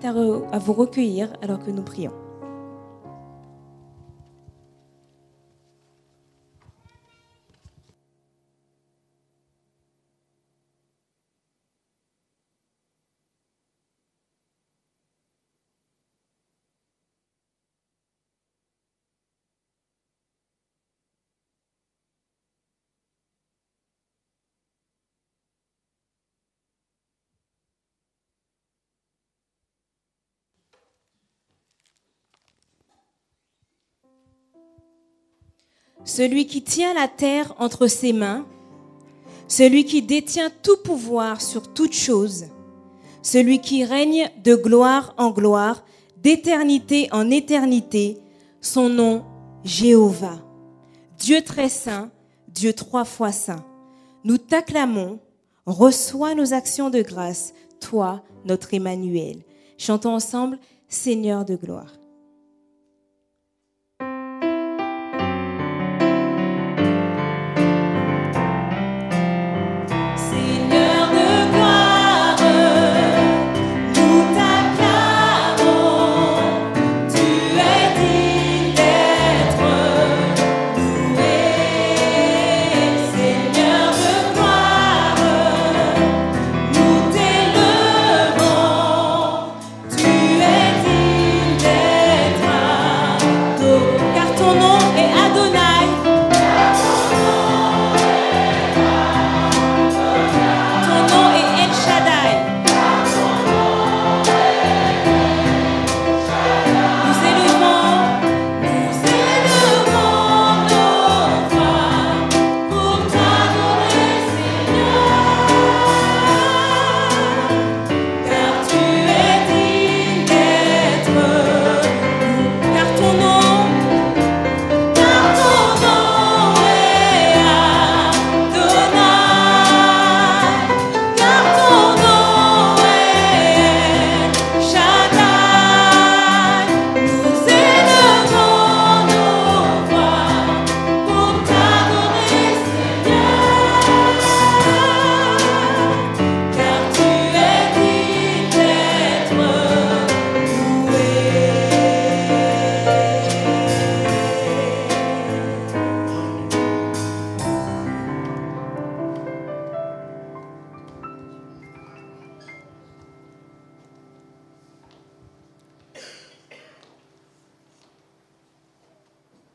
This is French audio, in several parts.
invite à vous recueillir alors que nous prions. Celui qui tient la terre entre ses mains, celui qui détient tout pouvoir sur toute chose, celui qui règne de gloire en gloire, d'éternité en éternité, son nom Jéhovah. Dieu très saint, Dieu 3 fois saint. Nous t'acclamons, reçois nos actions de grâce, toi, notre Emmanuel. Chantons ensemble, Seigneur de gloire.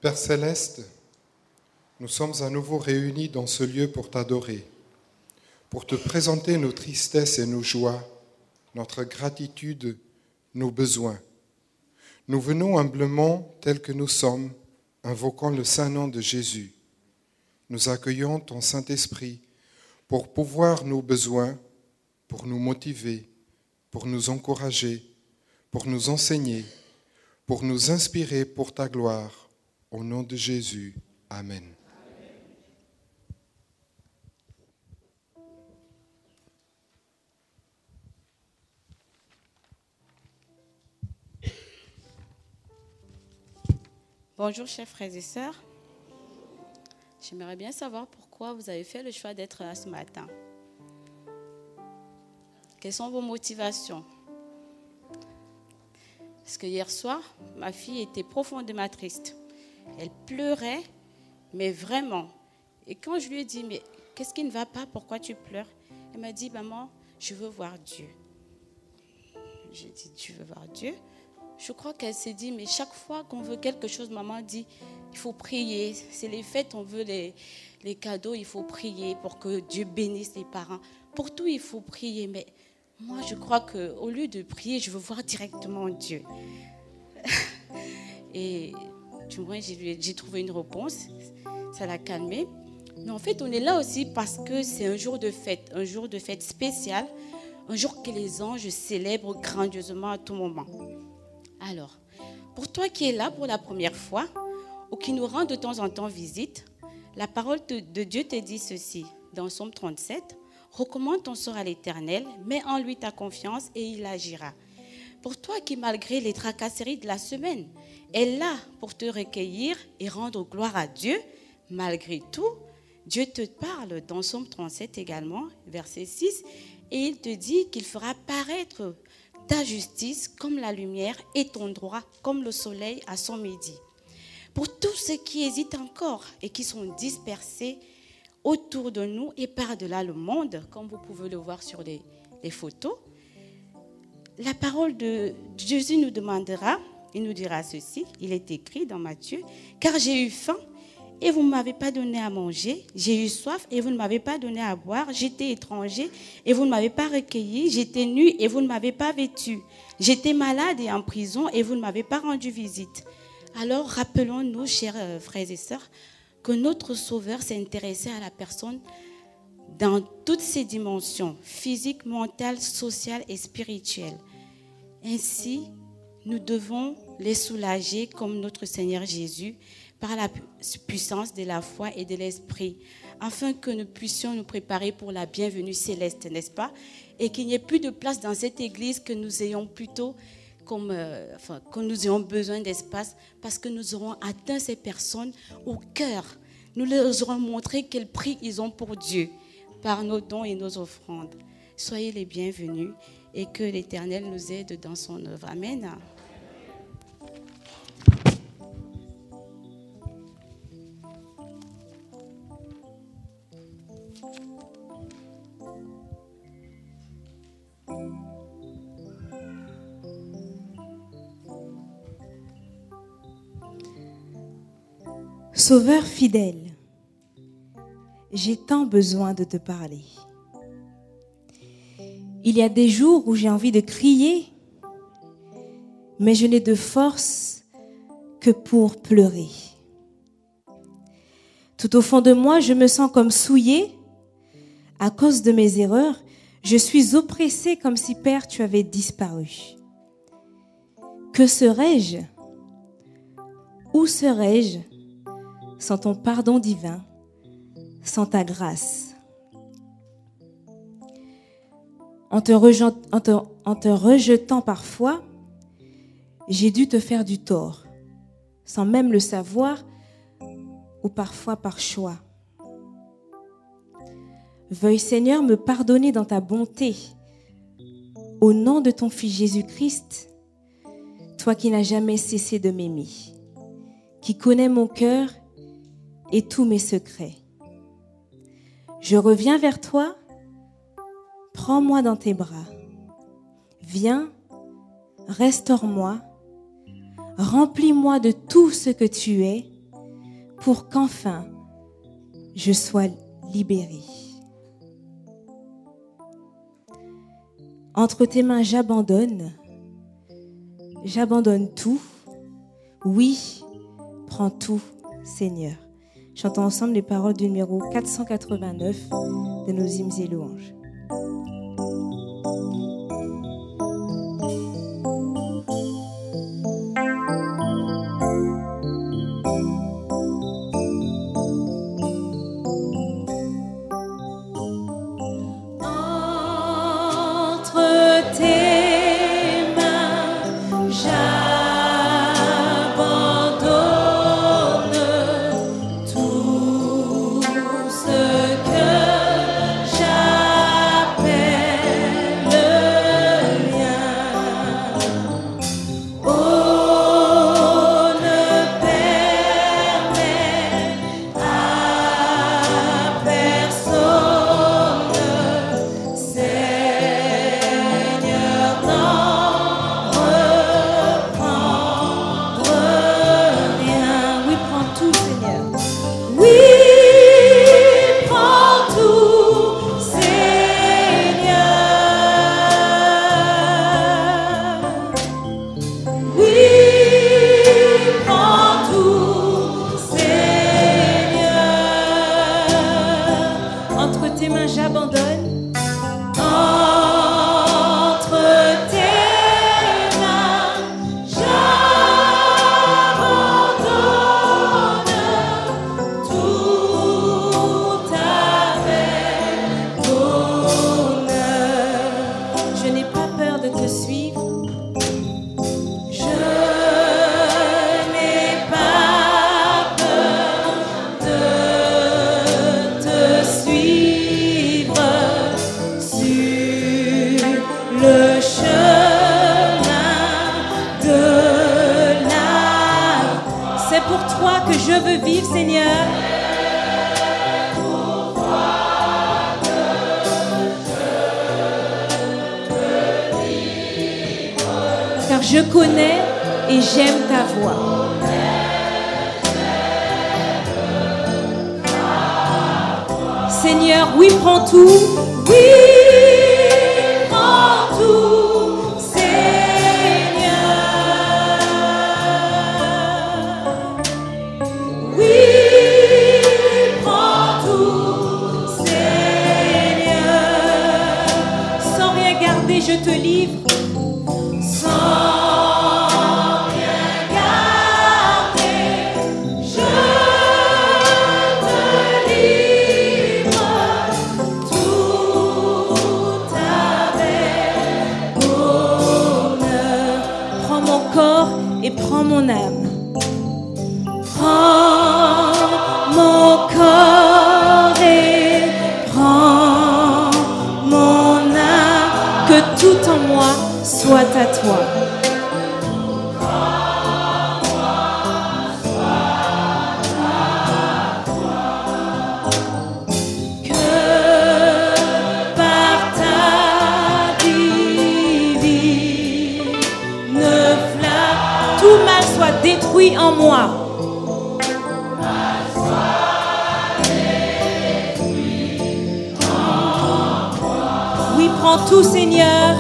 Père Céleste, nous sommes à nouveau réunis dans ce lieu pour t'adorer, pour te présenter nos tristesses et nos joies, notre gratitude, nos besoins. Nous venons humblement tels que nous sommes, invoquant le saint nom de Jésus. Nous accueillons ton Saint-Esprit pour pouvoir nos besoins, pour nous motiver, pour nous encourager, pour nous enseigner, pour nous inspirer pour ta gloire. Au nom de Jésus, Amen. Bonjour chers frères et sœurs. J'aimerais bien savoir pourquoi vous avez fait le choix d'être là ce matin. Quelles sont vos motivations? Parce que hier soir, ma fille était profondément triste. Elle pleurait, mais vraiment. Et quand je lui ai dit, mais qu'est-ce qui ne va pas? Pourquoi tu pleures? Elle m'a dit, maman, je veux voir Dieu. J'ai dit, tu veux voir Dieu? Je crois qu'elle s'est dit, mais chaque fois qu'on veut quelque chose, maman dit, il faut prier. C'est les fêtes, on veut les cadeaux, il faut prier pour que Dieu bénisse les parents. Pour tout, il faut prier. Mais moi, je crois qu'au lieu de prier, je veux voir directement Dieu. Et du moins, j'ai trouvé une réponse. Ça l'a calmée. Mais en fait, on est là aussi parce que c'est un jour de fête spécial, un jour que les anges célèbrent grandiosement à tout moment. Alors, pour toi qui es là pour la première fois ou qui nous rend de temps en temps visite, la parole de Dieu te dit ceci dans Psaume 37. Recommande ton sort à l'Éternel, mets en lui ta confiance et il agira. Pour toi qui, malgré les tracasseries de la semaine, est là pour te recueillir et rendre gloire à Dieu, malgré tout, Dieu te parle dans Psaume 37 également, verset 6, et il te dit qu'il fera paraître ta justice comme la lumière et ton droit comme le soleil à son midi. Pour tous ceux qui hésitent encore et qui sont dispersés autour de nous et par-delà le monde, comme vous pouvez le voir sur les photos, la parole de Jésus nous demandera, il nous dira ceci, il est écrit dans Matthieu, « Car j'ai eu faim et vous ne m'avez pas donné à manger, j'ai eu soif et vous ne m'avez pas donné à boire, j'étais étranger et vous ne m'avez pas recueilli, j'étais nu et vous ne m'avez pas vêtu, j'étais malade et en prison et vous ne m'avez pas rendu visite. » Alors rappelons-nous, chers frères et sœurs, que notre Sauveur s'est intéressé à la personne dans toutes ses dimensions, physiques, mentales, sociales et spirituelles. Ainsi, nous devons les soulager comme notre Seigneur Jésus par la puissance de la foi et de l'Esprit, afin que nous puissions nous préparer pour la bienvenue céleste, n'est-ce pas? Et qu'il n'y ait plus de place dans cette église, que nous ayons plutôt que nous ayons besoin d'espace, parce que nous aurons atteint ces personnes au cœur. Nous leur aurons montré quel prix ils ont pour Dieu par nos dons et nos offrandes. Soyez les bienvenus et que l'Éternel nous aide dans son œuvre. Amen. Sauveur fidèle, j'ai tant besoin de te parler. Il y a des jours où j'ai envie de crier, mais je n'ai de force que pour pleurer. Tout au fond de moi, je me sens comme souillée. À cause de mes erreurs, je suis oppressée comme si, Père, tu avais disparu. Que serais-je? Où serais-je sans ton pardon divin, sans ta grâce? En te rejetant parfois, j'ai dû te faire du tort, sans même le savoir, ou parfois par choix. Veuille, Seigneur, me pardonner dans ta bonté, au nom de ton Fils Jésus-Christ, toi qui n'as jamais cessé de m'aimer, qui connais mon cœur et tous mes secrets. Je reviens vers toi, prends-moi dans tes bras. Viens, restaure-moi, remplis-moi de tout ce que tu es, pour qu'enfin je sois libérée. Entre tes mains, j'abandonne tout. Oui, prends tout, Seigneur. Chantons ensemble les paroles du numéro 489 de nos hymnes et louanges. car je connais et j'aime ta voix. Seigneur, oui, prends tout. Oui, prends tout, Seigneur. Oui, prends tout, Seigneur. Sans rien garder, je te livre. Sans rien garder, je te livre tout avec bonheur. Prends mon corps et prends mon âme. Prends mon corps et prends mon âme, que tout en moi soit à toi. Que par ta divine flamme, tout mal soit détruit en moi. Oui, prends tout, Seigneur.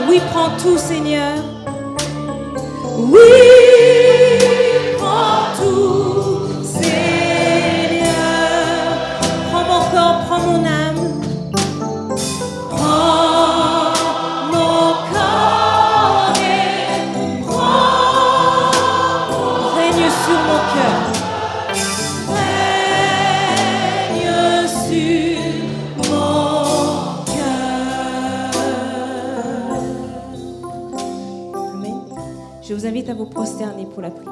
Oui, prends tout, Seigneur. Oui, prends tout, Seigneur. Prends mon corps, prends mon âme. Prends mon corps et prends. Règne sur mon cœur. Règne sur mon cœur. Amen. Je vous invite à vous prosterner pour la prière.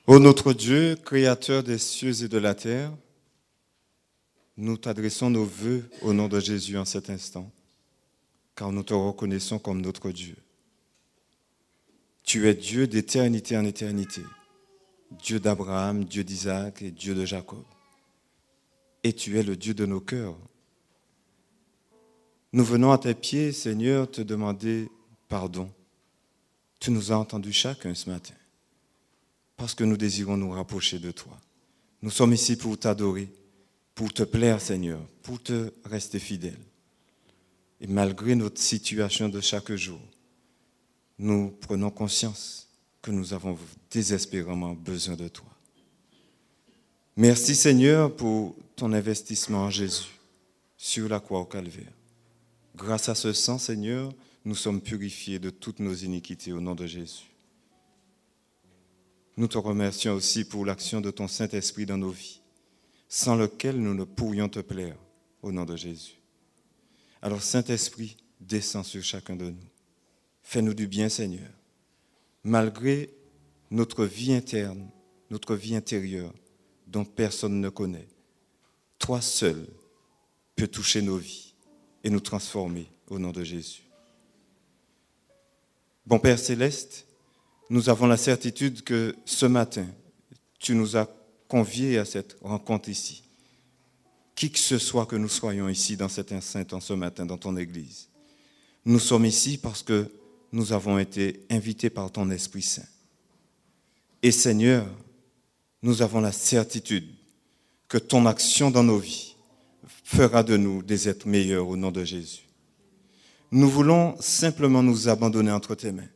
Ô notre Dieu, créateur des cieux et de la terre, nous t'adressons nos vœux au nom de Jésus en cet instant, car nous te reconnaissons comme notre Dieu. Tu es Dieu d'éternité en éternité, Dieu d'Abraham, Dieu d'Isaac et Dieu de Jacob. Et tu es le Dieu de nos cœurs. Nous venons à tes pieds, Seigneur, te demander pardon. Tu nous as entendus chacun ce matin, parce que nous désirons nous rapprocher de toi. Nous sommes ici pour t'adorer, pour te plaire, Seigneur, pour te rester fidèle. Et malgré notre situation de chaque jour, nous prenons conscience que nous avons désespérément besoin de toi. Merci, Seigneur, pour ton investissement en Jésus, sur la croix au Calvaire. Grâce à ce sang, Seigneur, nous sommes purifiés de toutes nos iniquités au nom de Jésus. Nous te remercions aussi pour l'action de ton Saint-Esprit dans nos vies, sans lequel nous ne pourrions te plaire, au nom de Jésus. Alors, Saint-Esprit, descends sur chacun de nous. Fais-nous du bien, Seigneur. Malgré notre vie interne, notre vie intérieure, dont personne ne connaît, toi seul peux toucher nos vies et nous transformer au nom de Jésus. Bon Père Céleste, nous avons la certitude que ce matin, tu nous as conviés à cette rencontre ici. Qui que ce soit que nous soyons ici dans cette enceinte en ce matin, dans ton Église, nous sommes ici parce que nous avons été invités par ton Esprit Saint. Et Seigneur, nous avons la certitude que ton action dans nos vies fera de nous des êtres meilleurs au nom de Jésus. Nous voulons simplement nous abandonner entre tes mains,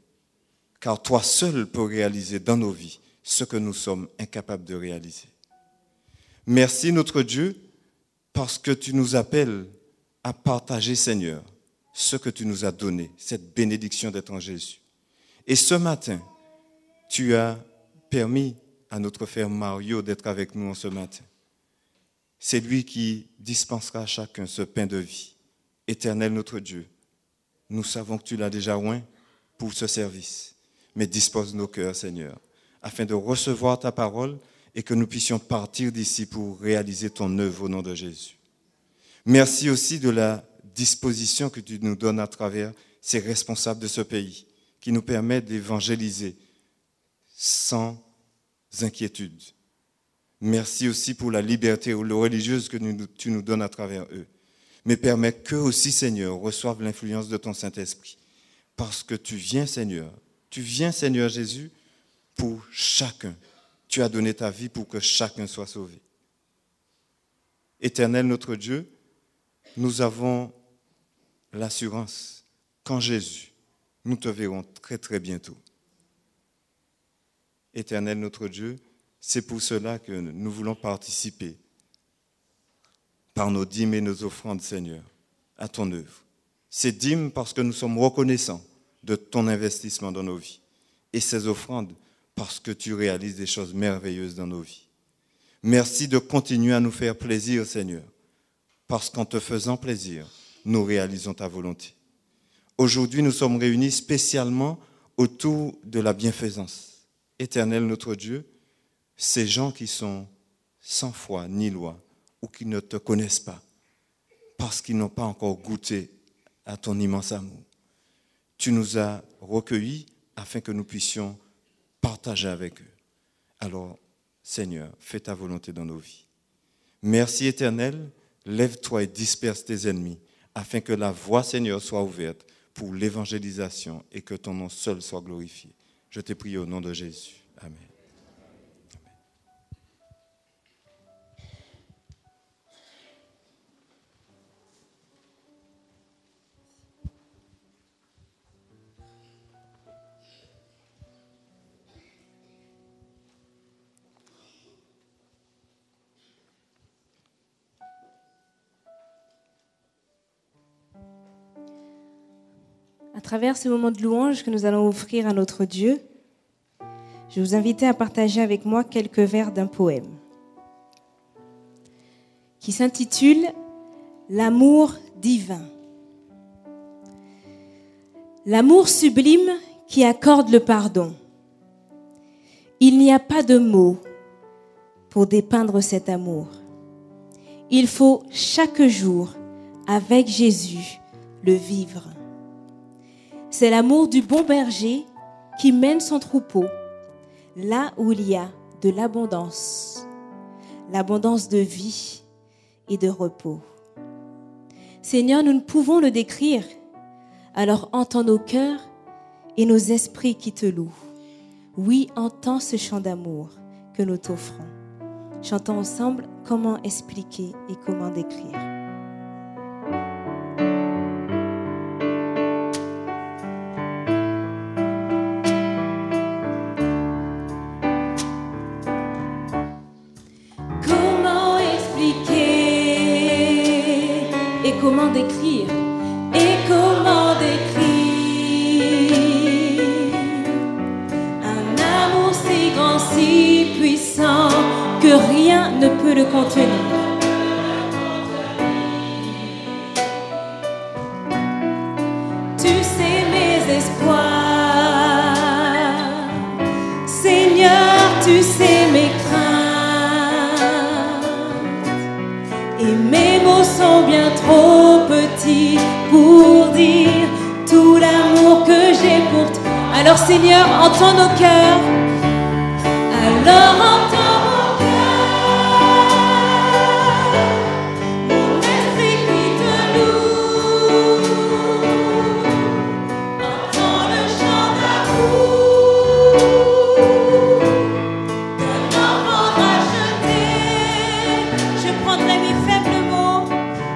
car toi seul peux réaliser dans nos vies ce que nous sommes incapables de réaliser. Merci notre Dieu, parce que tu nous appelles à partager, Seigneur, ce que tu nous as donné, cette bénédiction d'être en Jésus. Et ce matin, tu as permis à notre frère Mario d'être avec nous en ce matin. C'est lui qui dispensera à chacun ce pain de vie. Éternel notre Dieu, nous savons que tu l'as déjà oint pour ce service, mais dispose nos cœurs, Seigneur, afin de recevoir ta parole et que nous puissions partir d'ici pour réaliser ton œuvre au nom de Jésus. Merci aussi de la dispositions que tu nous donnes à travers ces responsables de ce pays, qui nous permettent d'évangéliser sans inquiétude. Merci aussi pour la liberté religieuse que tu nous donnes à travers eux. Mais permets qu'eux aussi, Seigneur, reçoivent l'influence de ton Saint-Esprit. Parce que tu viens, Seigneur Jésus, pour chacun. Tu as donné ta vie pour que chacun soit sauvé. Éternel notre Dieu, nous avons l'assurance qu'en Jésus, nous te verrons très très bientôt. Éternel notre Dieu, c'est pour cela que nous voulons participer par nos dîmes et nos offrandes, Seigneur, à ton œuvre. Ces dîmes parce que nous sommes reconnaissants de ton investissement dans nos vies. Et ces offrandes parce que tu réalises des choses merveilleuses dans nos vies. Merci de continuer à nous faire plaisir, Seigneur, parce qu'en te faisant plaisir, nous réalisons ta volonté. Aujourd'hui, nous sommes réunis spécialement autour de la bienfaisance. Éternel notre Dieu, ces gens qui sont sans foi ni loi ou qui ne te connaissent pas, parce qu'ils n'ont pas encore goûté à ton immense amour. Tu nous as recueillis afin que nous puissions partager avec eux. Alors, Seigneur, fais ta volonté dans nos vies. Merci Éternel, lève-toi et disperse tes ennemis, afin que la voie, Seigneur, soit ouverte pour l'évangélisation et que ton nom seul soit glorifié. Je te prie au nom de Jésus. Amen. À travers ce moment de louange que nous allons offrir à notre Dieu, je vous invite à partager avec moi quelques vers d'un poème qui s'intitule « L'amour divin ». L'amour sublime qui accorde le pardon. Il n'y a pas de mots pour dépeindre cet amour. Il faut chaque jour, avec Jésus, le vivre. C'est l'amour du bon berger qui mène son troupeau là où il y a de l'abondance de vie et de repos. Seigneur, nous ne pouvons le décrire, alors entends nos cœurs et nos esprits qui te louent. Oui, entends ce chant d'amour que nous t'offrons. Chantons ensemble comment expliquer et comment décrire. Comment décrire et comment décrire un amour si grand, si puissant que rien ne peut le contenir. Tu sais mes espoirs, Seigneur, tu sais mes craintes et mes mots sont bien trop petits pour dire tout l'amour que j'ai pour toi. Alors Seigneur, entends nos cœurs. Alors entends mon cœur, mon esprit qui te loue. Entends le chant d'amour d'un enfant racheté. Je prendrai mes faibles mots.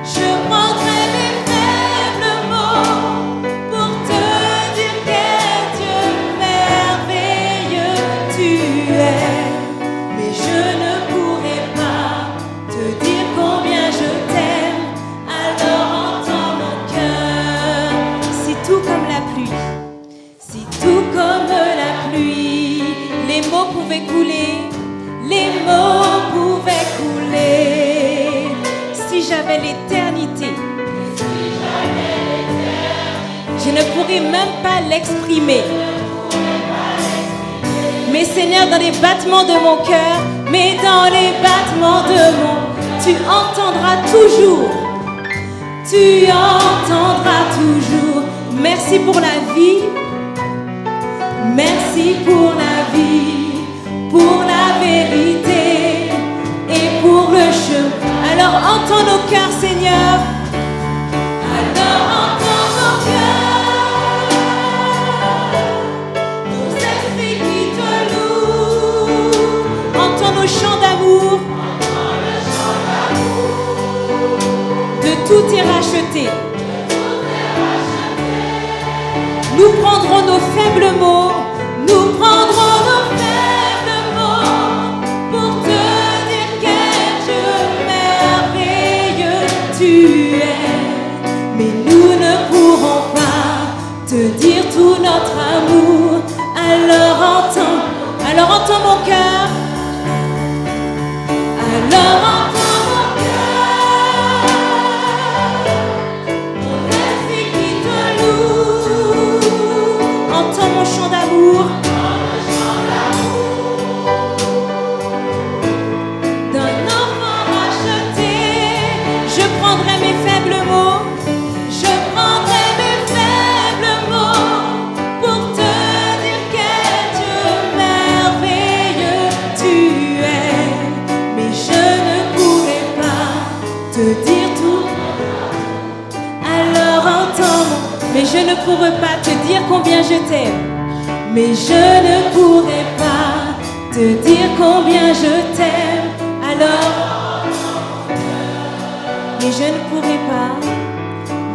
Je prendrai mes faibles mots pour te dire quel Dieu merveilleux tu es. Mais je ne pourrai pas te dire combien je t'aime. Alors entends mon cœur. Si tout comme la pluie, si tout comme la pluie, les mots pouvaient couler, les mots pouvaient couler. Si j'avais l'éternité, je ne pourrais même pas l'exprimer. Mais Seigneur, dans les battements de mon cœur, mais dans les battements de mon, tu entendras toujours tu entendras toujours. Merci pour la vie, merci pour la vie, pour la vérité et pour le chemin. Alors entends nos cœurs, Seigneur. Alors entends nos cœurs, nos esprits qui te louent. Entends nos chants d'amour. De tout est racheté. Nous prendrons nos faibles mots, nous prendrons nos faibles mots pour te dire quel Dieu merveilleux tu es. Mais nous ne pourrons pas te dire tout notre amour. Alors entends mon cœur. Alors entends mon cœur, mon esprit qui te loue. Entends mon chant d'amour. D'un enfant racheté, je prendrai mes faibles mots. Je prendrai mes faibles mots pour te dire quel Dieu merveilleux tu es. Mais je ne pourrai pas te dire tout. Alors entends-moi. Mais je ne pourrai pas te dire combien je t'aime. Mais je ne pourrai pas te dire combien je t'aime. Alors, mais je ne pourrai pas.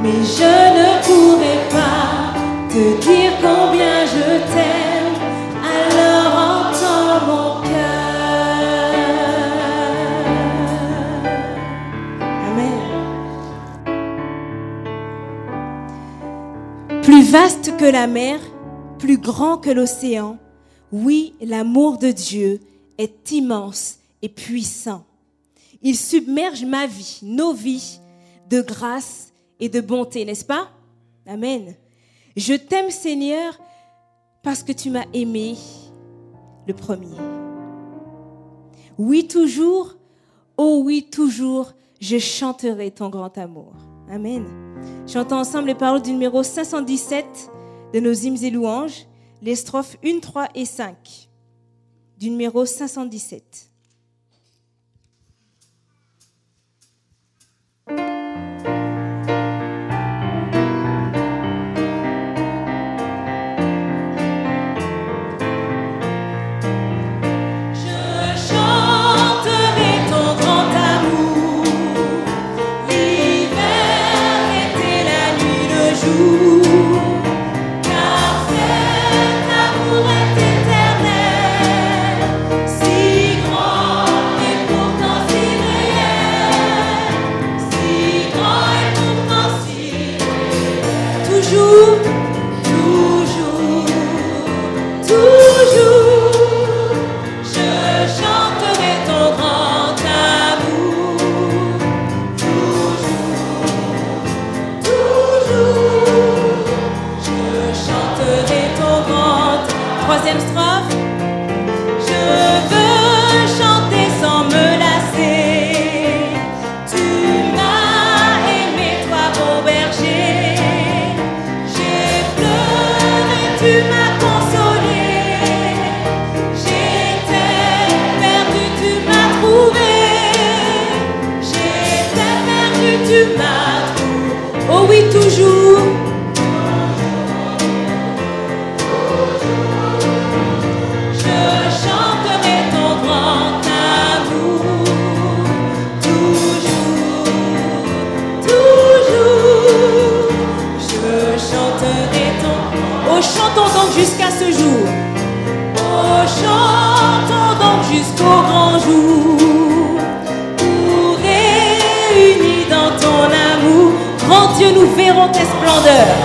Mais je ne pourrai pas te dire combien je t'aime. Alors entends mon cœur. Amen. Plus vaste que la mer, plus grand que l'océan, oui, l'amour de Dieu est immense et puissant. Il submerge ma vie, nos vies, de grâce et de bonté, n'est-ce pas? Amen. Je t'aime, Seigneur, parce que tu m'as aimé le premier. Oui, toujours, oh oui, toujours, je chanterai ton grand amour. Amen. Chantons ensemble les paroles du numéro 517 de nos hymnes et louanges, les strophes 1, 3 et 5 du numéro 517. Troisième strophe. Je veux chanter sans me lasser. Tu m'as aimé, toi, bon berger. J'ai pleuré, tu m'as consolé. J'étais perdu, tu m'as trouvé. J'étais perdu, tu m'as trouvé. Oh oui, toujours. Chantons donc jusqu'à ce jour. Oh, chantons donc jusqu'au grand jour. Nous réunis dans ton amour, grand Dieu, nous verrons tes splendeurs.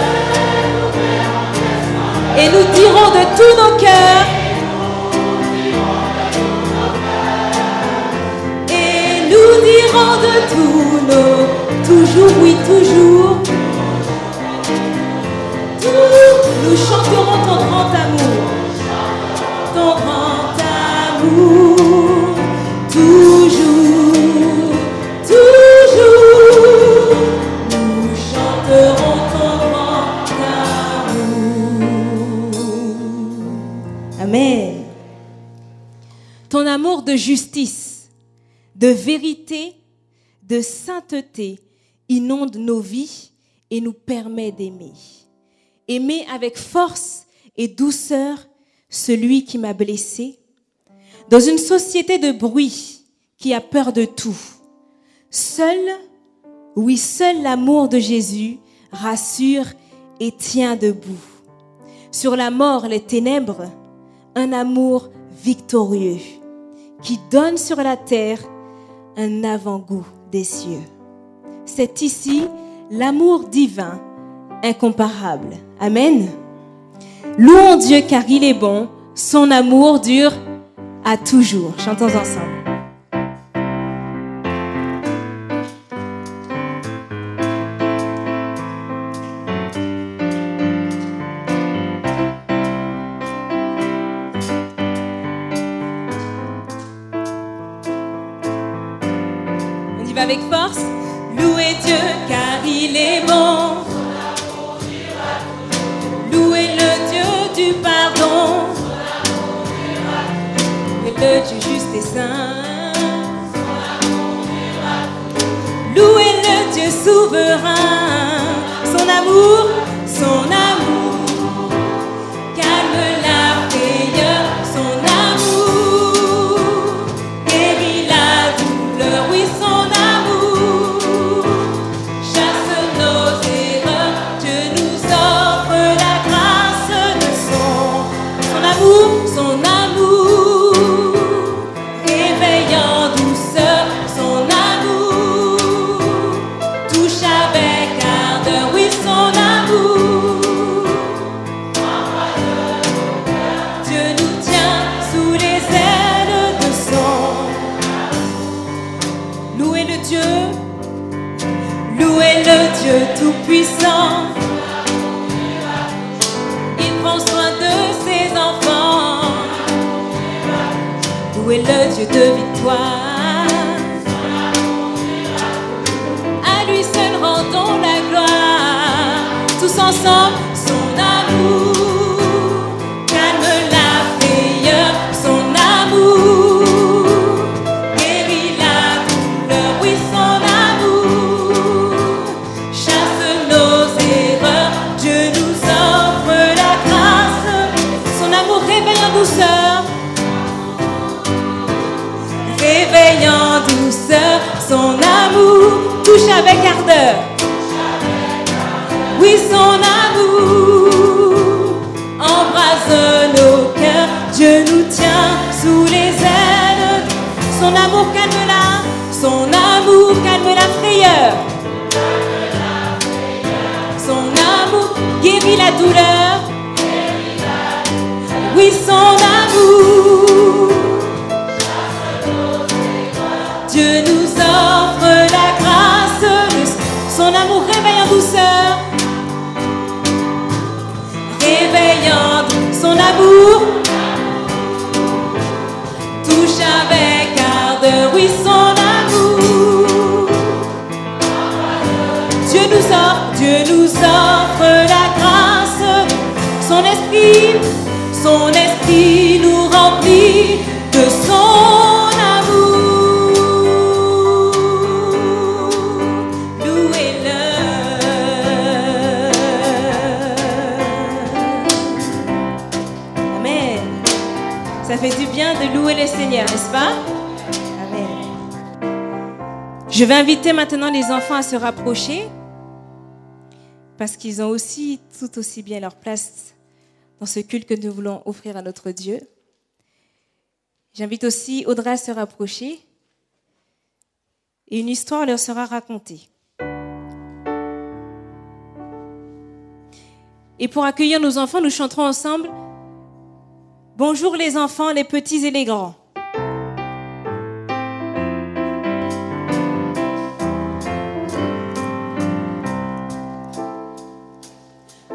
Et nous dirons de tous nos cœurs. Et nous dirons de tous nos, toujours, oui, toujours. Nous chanterons ton grand amour, toujours, toujours, nous de vérité, de sainteté inonde nos vies et nous permet d'aimer. Aimer avec force et douceur celui qui m'a blessé. Dans une société de bruit qui a peur de tout, seul l'amour de Jésus rassure et tient debout. Sur la mort, les ténèbres, un amour victorieux qui donne sur la terre un avant-goût des cieux. C'est ici l'amour divin, incomparable. Amen. Louons Dieu car il est bon, son amour dure à toujours. Chantons ensemble. On y va avec force. Louez Dieu car il est bon. Louez le Dieu du pardon. Louez le Dieu juste et saint. Louez le Dieu souverain. Son amour calme la frayeur. Son amour guérit la douleur. Oui, son amour chasse nos erreurs. Dieu nous offre la grâce de son amour réveille en douceur. Son amour touche avec ardeur. Oui, son amour Dieu nous tient sous les ailes de son. Louez le Dieu tout-puissant. Il prend soin de ses enfants. Louez le Dieu de victoire. À lui seul rendons la gloire. Tous ensemble, son amour calme la frayeur. Son amour guérit la douleur. Oui, son amour chasse nos erreurs. Dieu nous offre la grâce. Son amour réveille en douceur. Réveille en douceur. Son amour touche avec ardeur. Oui, son amour embrase nos cœurs. Dieu nous tient sous les ailes. Son amour calme la frayeur. Son amour guérit la douleur. Oui, son amour Dieu nous offre la grâce de son amour réveille en douceur. Réveillant son amour touche avec ardeur. Oui, son amour Dieu nous offre la grâce. Son esprit nous remplit de son amour. Louez-le. Amen. Ça fait du bien de louer le Seigneur, n'est-ce pas? Amen. Je vais inviter maintenant les enfants à se rapprocher parce qu'ils ont aussi tout aussi bien leur place dans ce culte que nous voulons offrir à notre Dieu. J'invite aussi Audrey à se rapprocher et une histoire leur sera racontée. Et pour accueillir nos enfants, nous chanterons ensemble « Bonjour les enfants, les petits et les grands ».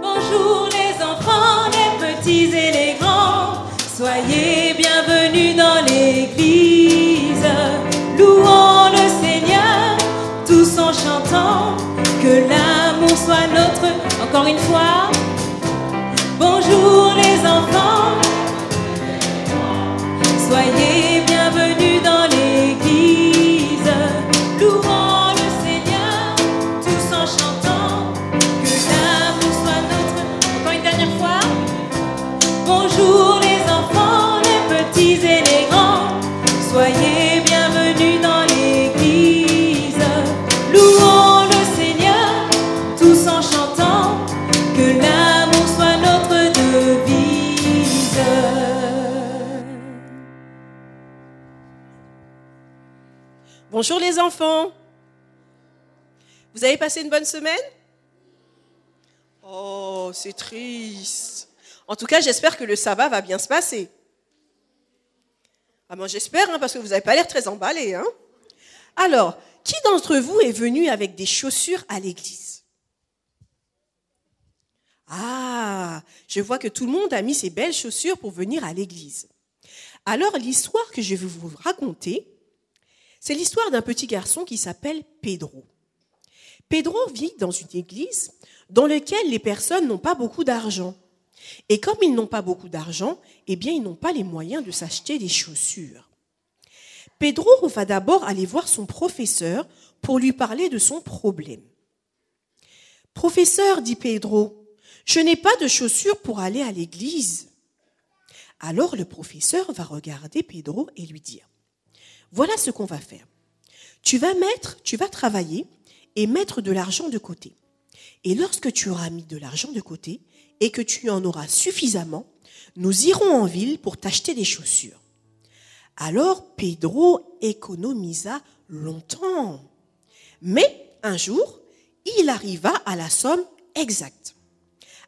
Bonjour les enfants, les petits et les grands, soyez bienvenus dans l'église. Louons le Seigneur, tous en chantant, que l'amour soit nôtre. Encore une fois. Bonjour les enfants, soyez Bonjour les enfants. Vous avez passé une bonne semaine? Oh, c'est triste. En tout cas, j'espère que le sabbat va bien se passer. Ah moi j'espère, parce que vous n'avez pas l'air très emballés. Alors, qui d'entre vous est venu avec des chaussures à l'église? Ah, je vois que tout le monde a mis ses belles chaussures pour venir à l'église. Alors, l'histoire que je vais vous raconter, c'est l'histoire d'un petit garçon qui s'appelle Pedro. Pedro vit dans une église dans laquelle les personnes n'ont pas beaucoup d'argent. Et comme ils n'ont pas beaucoup d'argent, eh bien, ils n'ont pas les moyens de s'acheter des chaussures. Pedro va d'abord aller voir son professeur pour lui parler de son problème. « Professeur, dit Pedro, je n'ai pas de chaussures pour aller à l'église. » Alors le professeur va regarder Pedro et lui dire, « Voilà ce qu'on va faire. Tu vas travailler et mettre de l'argent de côté. Et lorsque tu auras mis de l'argent de côté et que tu en auras suffisamment, nous irons en ville pour t'acheter des chaussures. » Alors Pedro économisa longtemps. Mais un jour, il arriva à la somme exacte.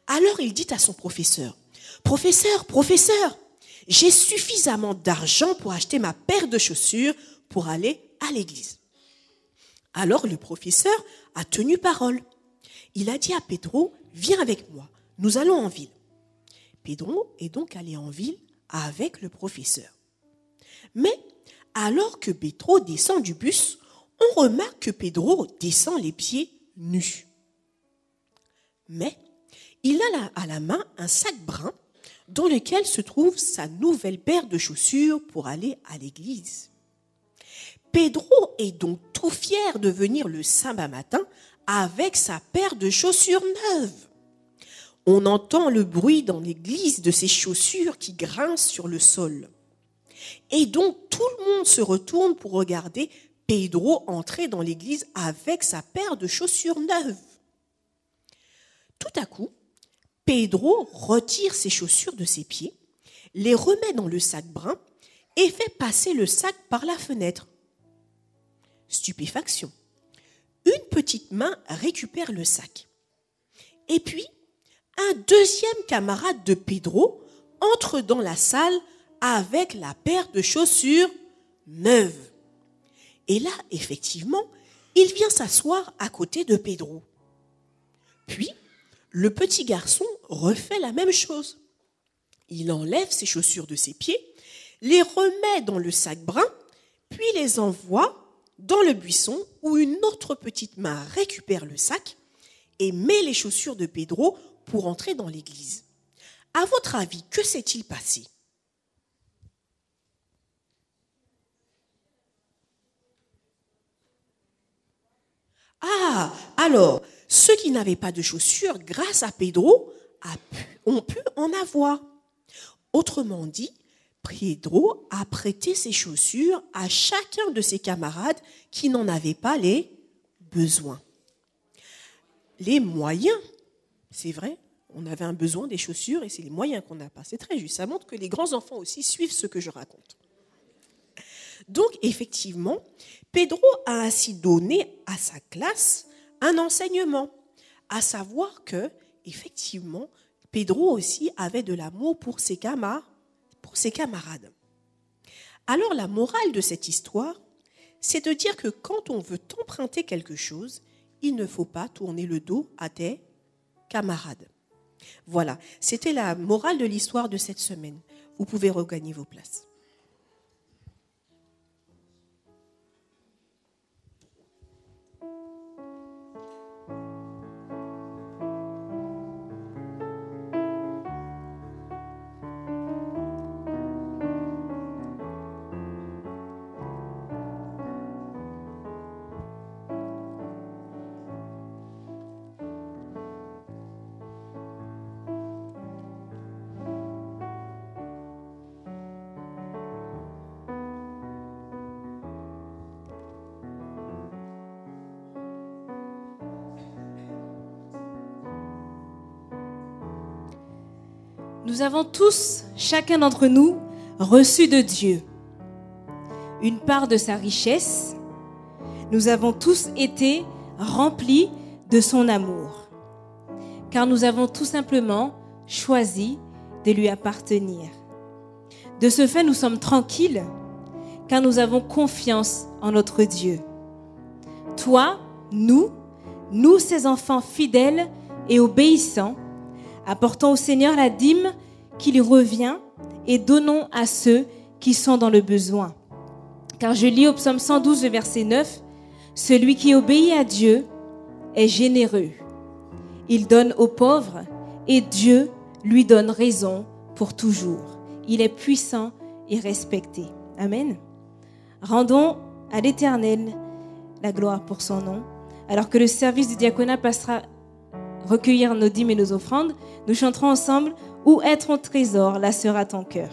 Alors il dit à son professeur, « Professeur, j'ai suffisamment d'argent pour acheter ma paire de chaussures pour aller à l'église. » Alors le professeur a tenu parole. Il a dit à Pedro, « Viens avec moi, nous allons en ville. » Pedro est donc allé en ville avec le professeur. Mais alors que Pedro descend du bus, on remarque que Pedro descend les pieds nus. Mais il a à la main un sac brun dans lequel se trouve sa nouvelle paire de chaussures pour aller à l'église. Pedro est donc tout fier de venir le sabbat matin avec sa paire de chaussures neuves. On entend le bruit dans l'église de ses chaussures qui grincent sur le sol. Et donc tout le monde se retourne pour regarder Pedro entrer dans l'église avec sa paire de chaussures neuves. Tout à coup, Pedro retire ses chaussures de ses pieds, les remet dans le sac brun et fait passer le sac par la fenêtre. Stupéfaction. Une petite main récupère le sac. Et puis, un deuxième camarade de Pedro entre dans la salle avec la paire de chaussures neuves. Et là, effectivement, il vient s'asseoir à côté de Pedro. Puis, le petit garçon refait la même chose. Il enlève ses chaussures de ses pieds, les remet dans le sac brun, puis les envoie dans le buisson où une autre petite main récupère le sac et met les chaussures de Pedro pour entrer dans l'église. À votre avis, que s'est-il passé ? Ah, alors, ceux qui n'avaient pas de chaussures, grâce à Pedro, ont pu en avoir. Autrement dit, Pedro a prêté ses chaussures à chacun de ses camarades qui n'en avaient pas les besoins. Les moyens, c'est vrai, on avait un besoin des chaussures et c'est les moyens qu'on n'a pas. C'est très juste, ça montre que les grands enfants aussi suivent ce que je raconte. Donc, effectivement, Pedro a ainsi donné à sa classe un enseignement, à savoir que, effectivement, Pedro aussi avait de l'amour pour ses camarades. Alors, la morale de cette histoire, c'est de dire que quand on veut t'emprunter quelque chose, il ne faut pas tourner le dos à tes camarades. Voilà, c'était la morale de l'histoire de cette semaine. Vous pouvez regagner vos places. Nous avons tous, chacun d'entre nous, reçu de Dieu une part de sa richesse, nous avons tous été remplis de son amour, car nous avons tout simplement choisi de lui appartenir. De ce fait, nous sommes tranquilles, car nous avons confiance en notre Dieu. Toi, nous, ces enfants fidèles et obéissants, apportons au Seigneur la dîme qui lui revient et donnons à ceux qui sont dans le besoin. Car je lis au psaume 112, verset 9, « Celui qui obéit à Dieu est généreux. Il donne aux pauvres et Dieu lui donne raison pour toujours. Il est puissant et respecté. » Amen. Rendons à l'Éternel la gloire pour son nom. Alors que le service du diaconat passera recueillir nos dîmes et nos offrandes, nous chanterons ensemble « Où est ton trésor, là sera ton cœur ».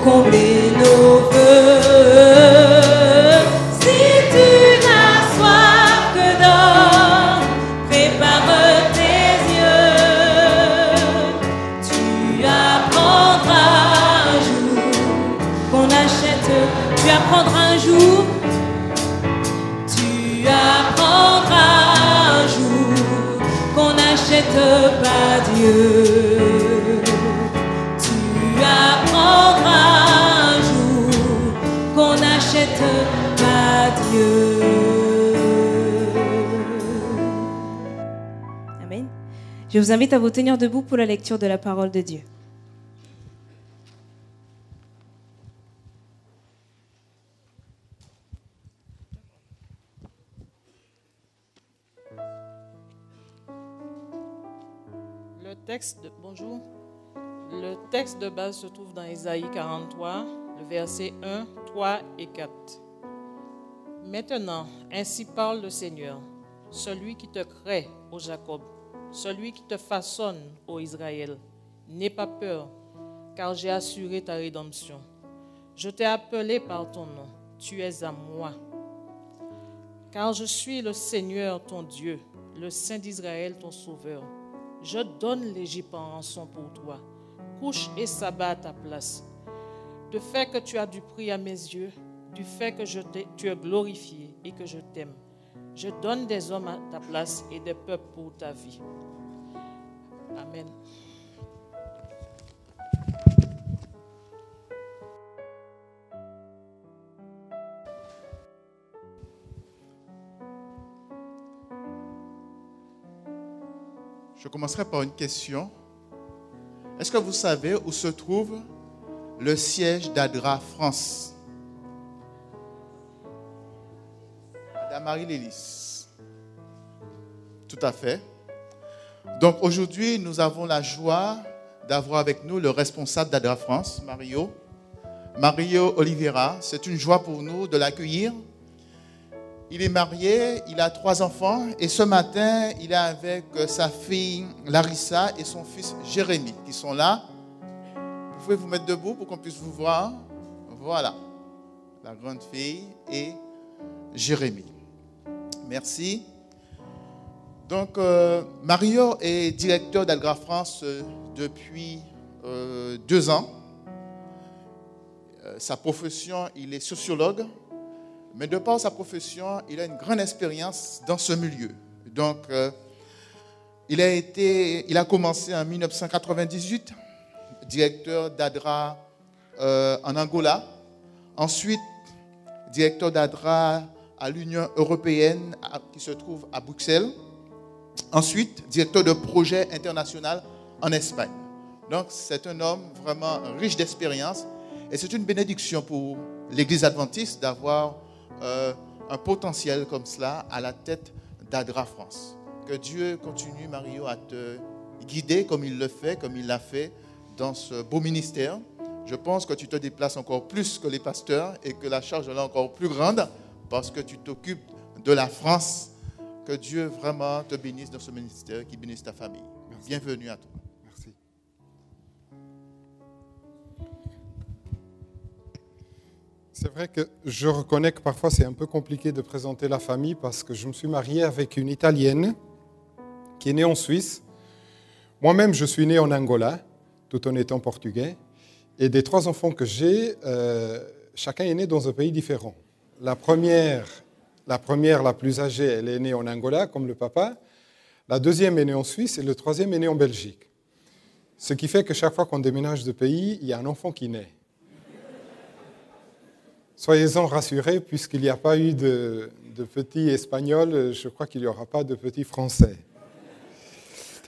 combler nos vœux. Si tu n'as soif que d'or, prépare tes yeux. Tu apprendras un jour qu'on achète. Tu apprendras un jour. Tu apprendras un jour qu'on n'achète pas Dieu. Pas Dieu. Amen. Je vous invite à vous tenir debout pour la lecture de la parole de Dieu. Bonjour. Le texte de base se trouve dans Ésaïe 43, le verset 1, 3 et 4. Maintenant, ainsi parle le Seigneur, celui qui te crée, ô Jacob, celui qui te façonne, ô Israël. N'aie pas peur, car j'ai assuré ta rédemption. Je t'ai appelé par ton nom, tu es à moi. Car je suis le Seigneur, ton Dieu, le Saint d'Israël, ton Sauveur. Je donne l'Égypte en rançon pour toi. Couche et sabbat à ta place. Du fait que tu as du prix à mes yeux, du fait que tu es glorifié et que je t'aime, je donne des hommes à ta place et des peuples pour ta vie. Amen. Je commencerai par une question. Est-ce que vous savez où se trouve le siège d'Adra France. Madame Marie-Lélis. Tout à fait. Donc aujourd'hui, nous avons la joie d'avoir avec nous le responsable d'Adra France, Mario Oliveira. C'est une joie pour nous de l'accueillir. Il est marié, il a 3 enfants et ce matin, il est avec sa fille Larissa et son fils Jérémy qui sont là. Vous pouvez vous mettre debout pour qu'on puisse vous voir. Voilà, la grande fille et Jérémy. Merci. Donc, Mario est directeur d'Adra France depuis 2 ans. Sa profession, il est sociologue. Mais de par sa profession, il a une grande expérience dans ce milieu. Donc, il a commencé en 1998, directeur d'Adra en Angola. Ensuite, directeur d'Adra à l'Union européenne qui se trouve à Bruxelles. Ensuite, directeur de projet international en Espagne. Donc, c'est un homme vraiment riche d'expérience. Et c'est une bénédiction pour l'Église adventiste d'avoir un potentiel comme cela à la tête d'Adra France. Que Dieu continue, Mario, à te guider comme il le fait, comme il l'a fait dans ce beau ministère. Je pense que tu te déplaces encore plus que les pasteurs et que la charge est encore plus grande parce que tu t'occupes de la France. Que Dieu vraiment te bénisse dans ce ministère, qu'il bénisse ta famille. Merci. Bienvenue à toi. Merci. C'est vrai que je reconnais que parfois c'est un peu compliqué de présenter la famille parce que je me suis marié avec une Italienne qui est née en Suisse. Moi-même, je suis né en Angola, tout en étant portugais. Et des 3 enfants que j'ai, chacun est né dans un pays différent. La première, la plus âgée, elle est née en Angola, comme le papa. La deuxième est née en Suisse et le troisième est né en Belgique. Ce qui fait que chaque fois qu'on déménage de pays, il y a un enfant qui naît. Soyez-en rassurés, puisqu'il n'y a pas eu de petits Espagnols, je crois qu'il n'y aura pas de petits Français.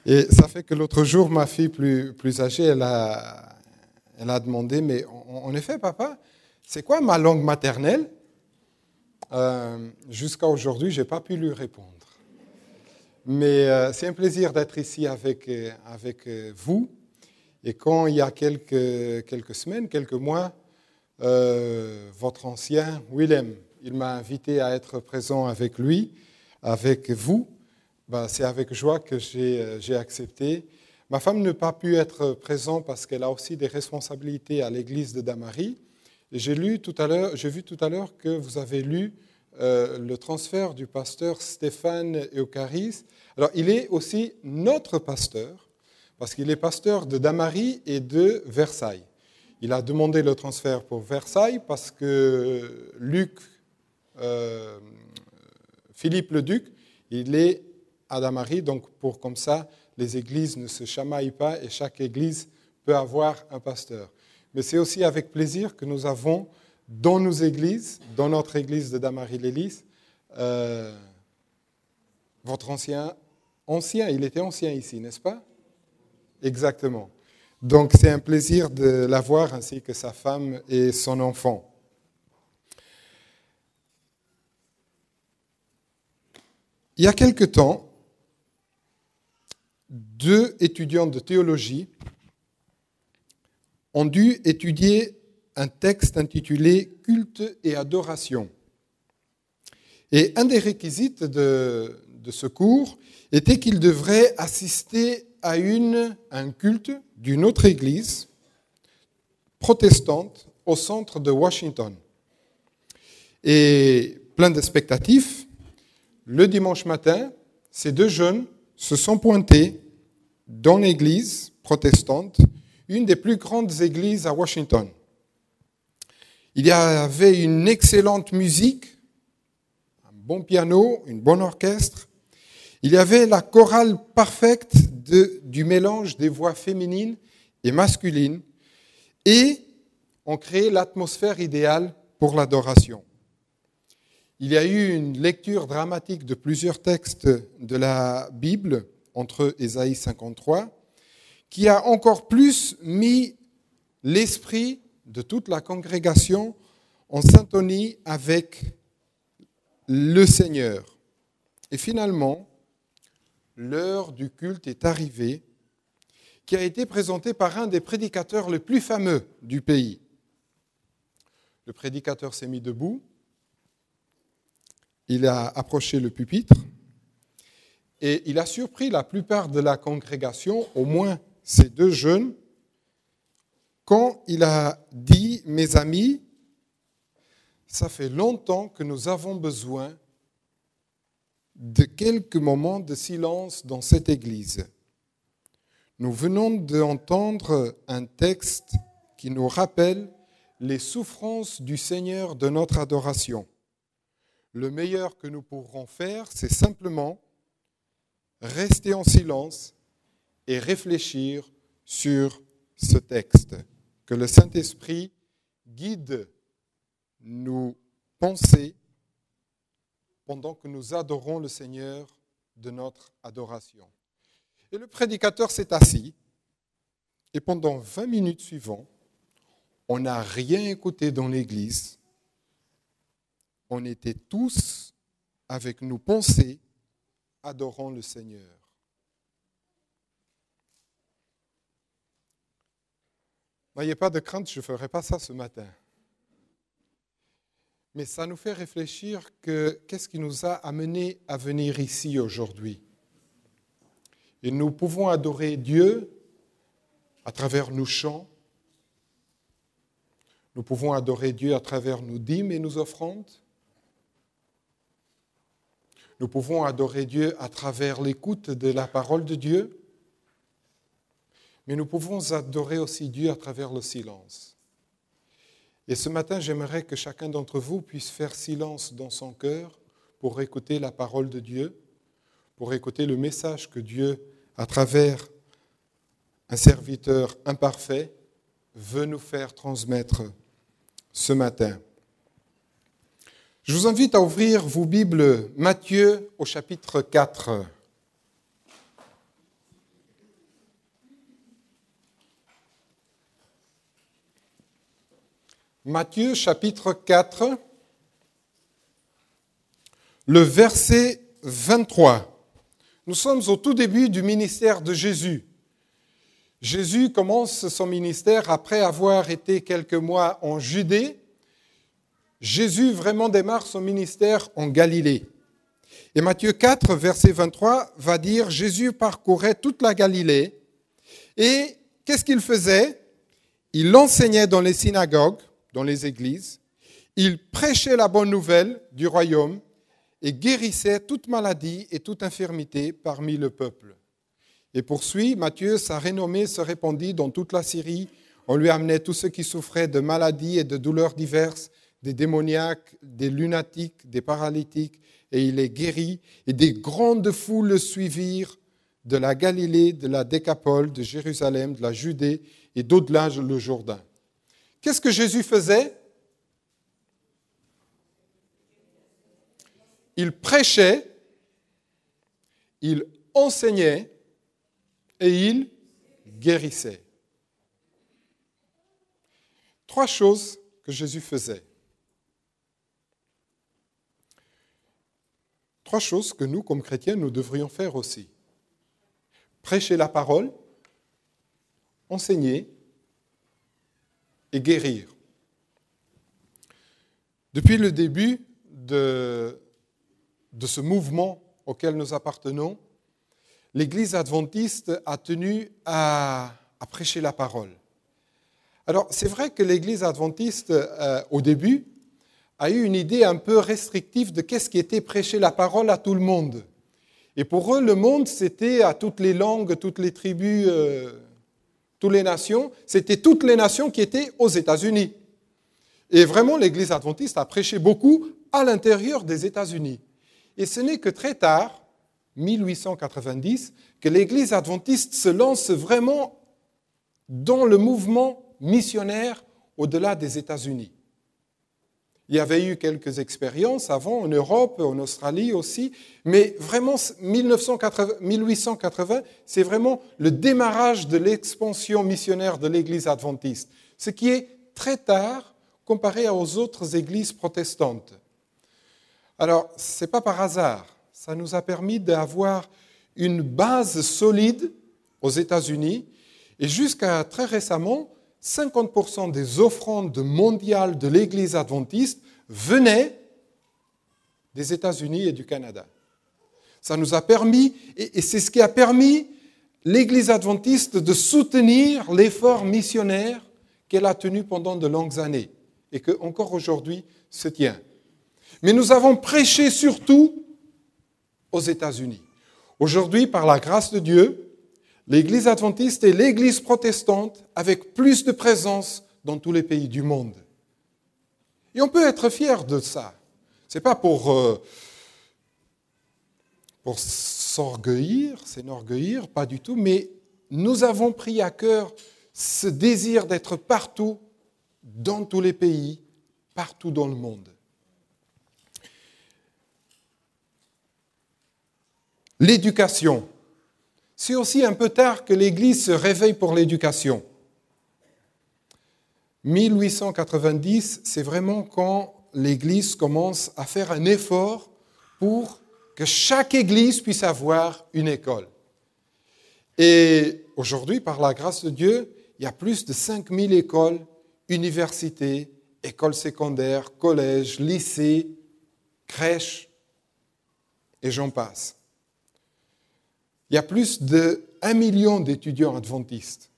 Et ça fait que l'autre jour, ma fille plus âgée, elle a demandé, mais en effet, papa, c'est quoi ma langue maternelle ? Jusqu'à aujourd'hui, je n'ai pas pu lui répondre. Mais c'est un plaisir d'être ici avec vous. Et quand il y a quelques semaines, quelques mois, votre ancien, Willem, il m'a invité à être présent avec lui, avec vous. C'est avec joie que j'ai accepté. Ma femme n'a pas pu être présente parce qu'elle a aussi des responsabilités à l'église de Damary. Et j'ai vu tout à l'heure que vous avez lu le transfert du pasteur Stéphane Eucharis. Alors, il est aussi notre pasteur, parce qu'il est pasteur de Damary et de Versailles. Il a demandé le transfert pour Versailles parce que Philippe le Duc, il est à Damary, donc comme ça, les églises ne se chamaillent pas et chaque église peut avoir un pasteur. Mais c'est aussi avec plaisir que nous avons dans nos églises, dans notre église de Damary-Lélis, votre ancien, il était ancien ici, n'est-ce pas ? Exactement. Donc c'est un plaisir de l'avoir ainsi que sa femme et son enfant. Il y a quelque temps, 2 étudiants de théologie ont dû étudier un texte intitulé « Culte et adoration ». Et un des réquisites de ce cours était qu'ils devraient assister à un culte d'une autre église protestante au centre de Washington. Et plein d'expectatifs, le dimanche matin, ces 2 jeunes se sont pointés dans l'église protestante, une des plus grandes églises à Washington. Il y avait une excellente musique, un bon piano, un bon orchestre. Il y avait la chorale parfaite du mélange des voix féminines et masculines et on créait l'atmosphère idéale pour l'adoration. Il y a eu une lecture dramatique de plusieurs textes de la Bible, entre Ésaïe 53, qui a encore plus mis l'esprit de toute la congrégation en syntonie avec le Seigneur. Et finalement, l'heure du culte est arrivée, qui a été présentée par un des prédicateurs les plus fameux du pays. Le prédicateur s'est mis debout, il a approché le pupitre et il a surpris la plupart de la congrégation, au moins ces deux jeunes, quand il a dit « Mes amis, ça fait longtemps que nous avons besoin de quelques moments de silence dans cette église. Nous venons d'entendre un texte qui nous rappelle les souffrances du Seigneur de notre adoration. Le meilleur que nous pourrons faire, c'est simplement rester en silence et réfléchir sur ce texte. Que le Saint-Esprit guide nos pensées pendant que nous adorons le Seigneur de notre adoration. » Et le prédicateur s'est assis et pendant 20 minutes suivantes, on n'a rien écouté dans l'église. On était tous avec nos pensées adorant le Seigneur. N'ayez pas de crainte, je ne ferai pas ça ce matin. Mais ça nous fait réfléchir que qu'est-ce qui nous a amenés à venir ici aujourd'hui. Et nous pouvons adorer Dieu à travers nos chants. Nous pouvons adorer Dieu à travers nos dîmes et nos offrandes. Nous pouvons adorer Dieu à travers l'écoute de la parole de Dieu. Mais nous pouvons adorer aussi Dieu à travers le silence. Et ce matin, j'aimerais que chacun d'entre vous puisse faire silence dans son cœur pour écouter la parole de Dieu, pour écouter le message que Dieu, à travers un serviteur imparfait, veut nous faire transmettre ce matin. Je vous invite à ouvrir vos Bibles, Matthieu au chapitre 4. Matthieu chapitre 4, le verset 23. Nous sommes au tout début du ministère de Jésus. Jésus commence son ministère après avoir été quelques mois en Judée. Jésus vraiment démarre son ministère en Galilée. Et Matthieu 4, verset 23, va dire « Jésus parcourait toute la Galilée. » Et qu'est-ce qu'il faisait ? Il enseignait dans les synagogues, dans les églises. Il prêchait la bonne nouvelle du royaume et guérissait toute maladie et toute infirmité parmi le peuple. Et poursuit, Matthieu, sa renommée se répandit dans toute la Syrie. On lui amenait tous ceux qui souffraient de maladies et de douleurs diverses, des démoniaques, des lunatiques, des paralytiques, et il les guérit. Et des grandes foules le suivirent de la Galilée, de la Décapole, de Jérusalem, de la Judée et d'au-delà le Jourdain. Qu'est-ce que Jésus faisait ? Il prêchait, il enseignait et il guérissait. 3 choses que Jésus faisait. 3 choses que nous, comme chrétiens, nous devrions faire aussi. Prêcher la parole, enseigner et guérir. Depuis le début de ce mouvement auquel nous appartenons, l'Église adventiste a tenu à prêcher la parole. Alors, c'est vrai que l'Église adventiste, au début, a eu une idée un peu restrictive de qu'est-ce qui était prêcher la parole à tout le monde. Et pour eux, le monde, c'était à toutes les langues, toutes les tribus, toutes les nations. C'était toutes les nations qui étaient aux États-Unis. Et vraiment, l'Église adventiste a prêché beaucoup à l'intérieur des États-Unis. Et ce n'est que très tard, 1890, que l'Église adventiste se lance vraiment dans le mouvement missionnaire au-delà des États-Unis. Il y avait eu quelques expériences avant en Europe, en Australie aussi, mais vraiment 1880, c'est vraiment le démarrage de l'expansion missionnaire de l'Église adventiste, ce qui est très tard comparé aux autres églises protestantes. Alors, ce n'est pas par hasard. Ça nous a permis d'avoir une base solide aux États-Unis. Et jusqu'à très récemment, 50% des offrandes mondiales de l'Église adventiste venaient des États-Unis et du Canada. Ça nous a permis, et c'est ce qui a permis l'Église adventiste de soutenir l'effort missionnaire qu'elle a tenu pendant de longues années et que encore aujourd'hui se tient. Mais nous avons prêché surtout aux États-Unis. Aujourd'hui, par la grâce de Dieu, l'Église adventiste est l'Église protestante avec plus de présence dans tous les pays du monde. Et on peut être fier de ça. Ce n'est pas pour s'enorgueillir, pas du tout, mais nous avons pris à cœur ce désir d'être partout, dans tous les pays, partout dans le monde. L'éducation. C'est aussi un peu tard que l'Église se réveille pour l'éducation. 1890, c'est vraiment quand l'Église commence à faire un effort pour que chaque Église puisse avoir une école. Et aujourd'hui, par la grâce de Dieu, il y a plus de 5000 écoles, universités, écoles secondaires, collèges, lycées, crèches, et j'en passe. Il y a plus de 1 million d'étudiants adventistes.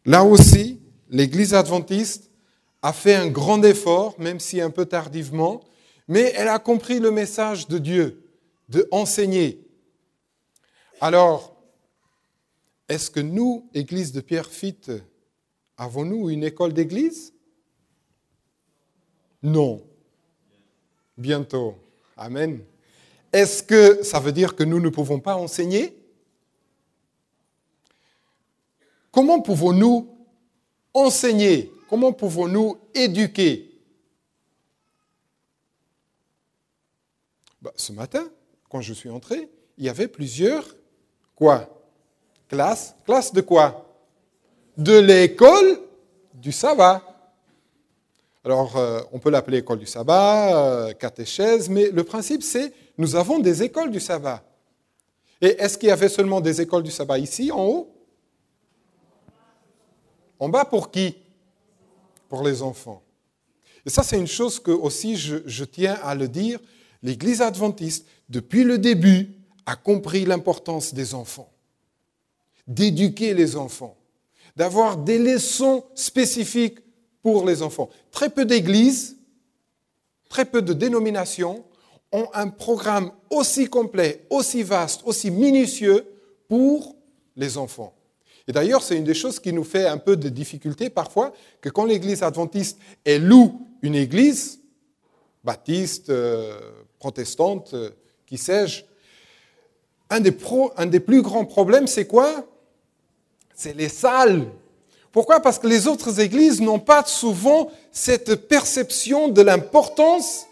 Là aussi, l'Église adventiste a fait un grand effort, même si un peu tardivement, mais elle a compris le message de Dieu, de enseigner. Alors, est-ce que nous, Église de Pierrefitte, avons-nous une école d'église? Non. Bientôt. Amen. Est-ce que ça veut dire que nous ne pouvons pas enseigner? Comment pouvons-nous enseigner? Comment pouvons-nous éduquer? Ce matin, quand je suis entré, il y avait plusieurs, classes. Classe de quoi? De l'école du sabbat. Alors, on peut l'appeler école du sabbat, catéchèse, mais le principe, c'est nous avons des écoles du sabbat. Et est-ce qu'il y avait seulement des écoles du sabbat ici, en haut? En bas, pour qui? Pour les enfants. Et ça, c'est une chose que aussi je tiens à le dire. L'Église adventiste, depuis le début, a compris l'importance des enfants, d'éduquer les enfants, d'avoir des leçons spécifiques pour les enfants. Très peu d'églises, très peu de dénominations ont un programme aussi complet, aussi vaste, aussi minutieux pour les enfants. Et d'ailleurs, c'est une des choses qui nous fait un peu de difficulté parfois, que quand l'Église adventiste loue une église, baptiste, protestante, qui sais-je, un des plus grands problèmes, c'est quoi? C'est les salles. Pourquoi? Parce que les autres églises n'ont pas souvent cette perception de l'importance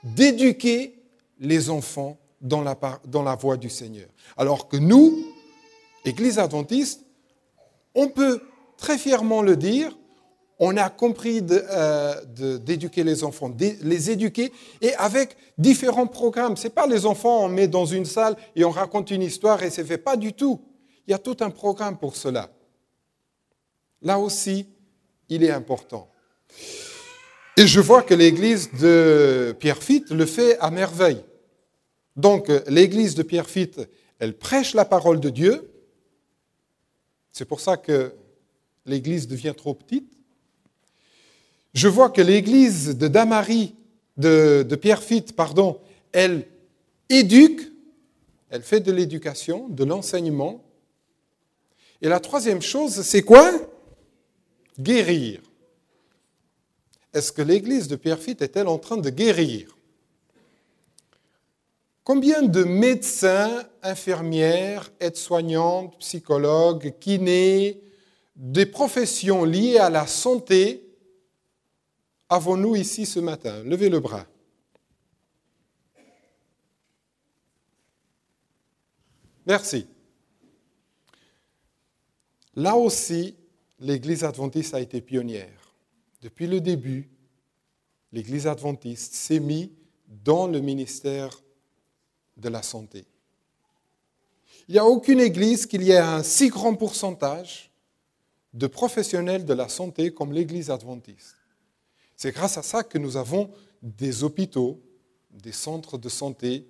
d'éduquer les enfants dans la voie du Seigneur. Alors que nous, Église adventiste, on peut très fièrement le dire, on a compris d'éduquer les enfants, de les éduquer, et avec différents programmes. Ce n'est pas les enfants, on met dans une salle et on raconte une histoire et c'est fait. Pas du tout. Il y a tout un programme pour cela. Là aussi, il est important. Et je vois que l'église de Pierrefitte le fait à merveille. Donc, l'église de Pierrefitte, elle prêche la parole de Dieu. C'est pour ça que l'église devient trop petite. Je vois que l'église de Damary, de Pierrefitte, elle éduque, elle fait de l'éducation, de l'enseignement. Et la troisième chose, c'est quoi? Guérir. Est-ce que l'église de Pierrefitte est-elle en train de guérir? Combien de médecins, infirmières, aides-soignantes, psychologues, kinés, des professions liées à la santé avons-nous ici ce matin? Levez le bras. Merci. Là aussi, l'Église adventiste a été pionnière. Depuis le début, l'Église adventiste s'est mise dans le ministère de la santé. Il n'y a aucune église qu'il y ait un si grand pourcentage de professionnels de la santé comme l'Église adventiste. C'est grâce à ça que nous avons des hôpitaux, des centres de santé,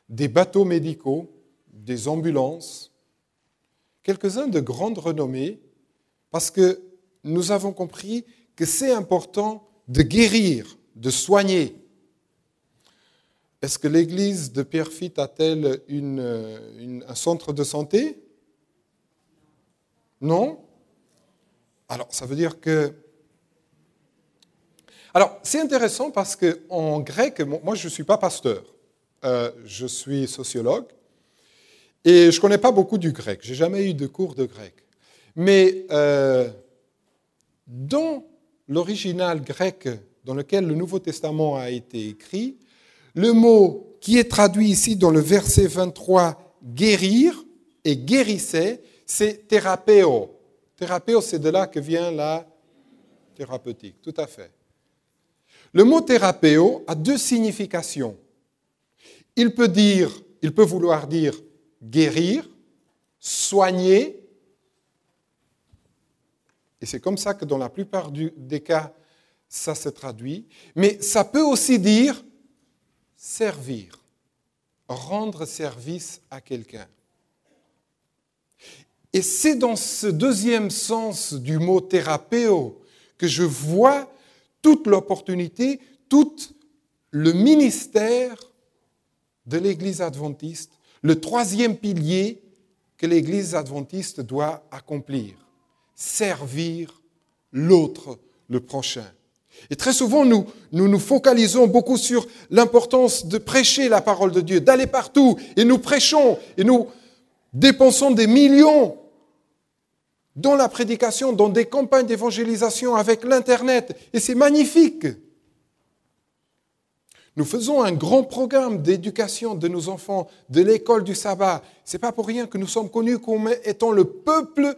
des bateaux médicaux, des ambulances, quelques-uns de grande renommée, parce que nous avons compris que c'est important de guérir, de soigner. Est-ce que l'église de Pierrefitte a-t-elle un centre de santé? Non? Alors, ça veut dire que... Alors, c'est intéressant parce qu'en grec, moi je ne suis pas pasteur, je suis sociologue, et je ne connais pas beaucoup du grec, je n'ai jamais eu de cours de grec. Mais dans l'original grec dans lequel le Nouveau Testament a été écrit, le mot qui est traduit ici dans le verset 23, guérir et guérissait, c'est thérapéo. Thérapéo, c'est de là que vient la thérapeutique, tout à fait. Le mot thérapéo a deux significations. Il peut vouloir dire guérir, soigner, et c'est comme ça que dans la plupart des cas, ça se traduit, mais ça peut aussi dire servir, rendre service à quelqu'un. Et c'est dans ce deuxième sens du mot thérapéo que je vois toute l'opportunité, tout le ministère de l'Église adventiste, le troisième pilier que l'Église adventiste doit accomplir, servir l'autre, le prochain. Et très souvent, nous focalisons beaucoup sur l'importance de prêcher la parole de Dieu, d'aller partout, et nous prêchons, et nous dépensons des millions dans la prédication, dans des campagnes d'évangélisation avec l'Internet, et c'est magnifique. Nous faisons un grand programme d'éducation de nos enfants, de l'école du sabbat. Ce n'est pas pour rien que nous sommes connus comme étant le peuple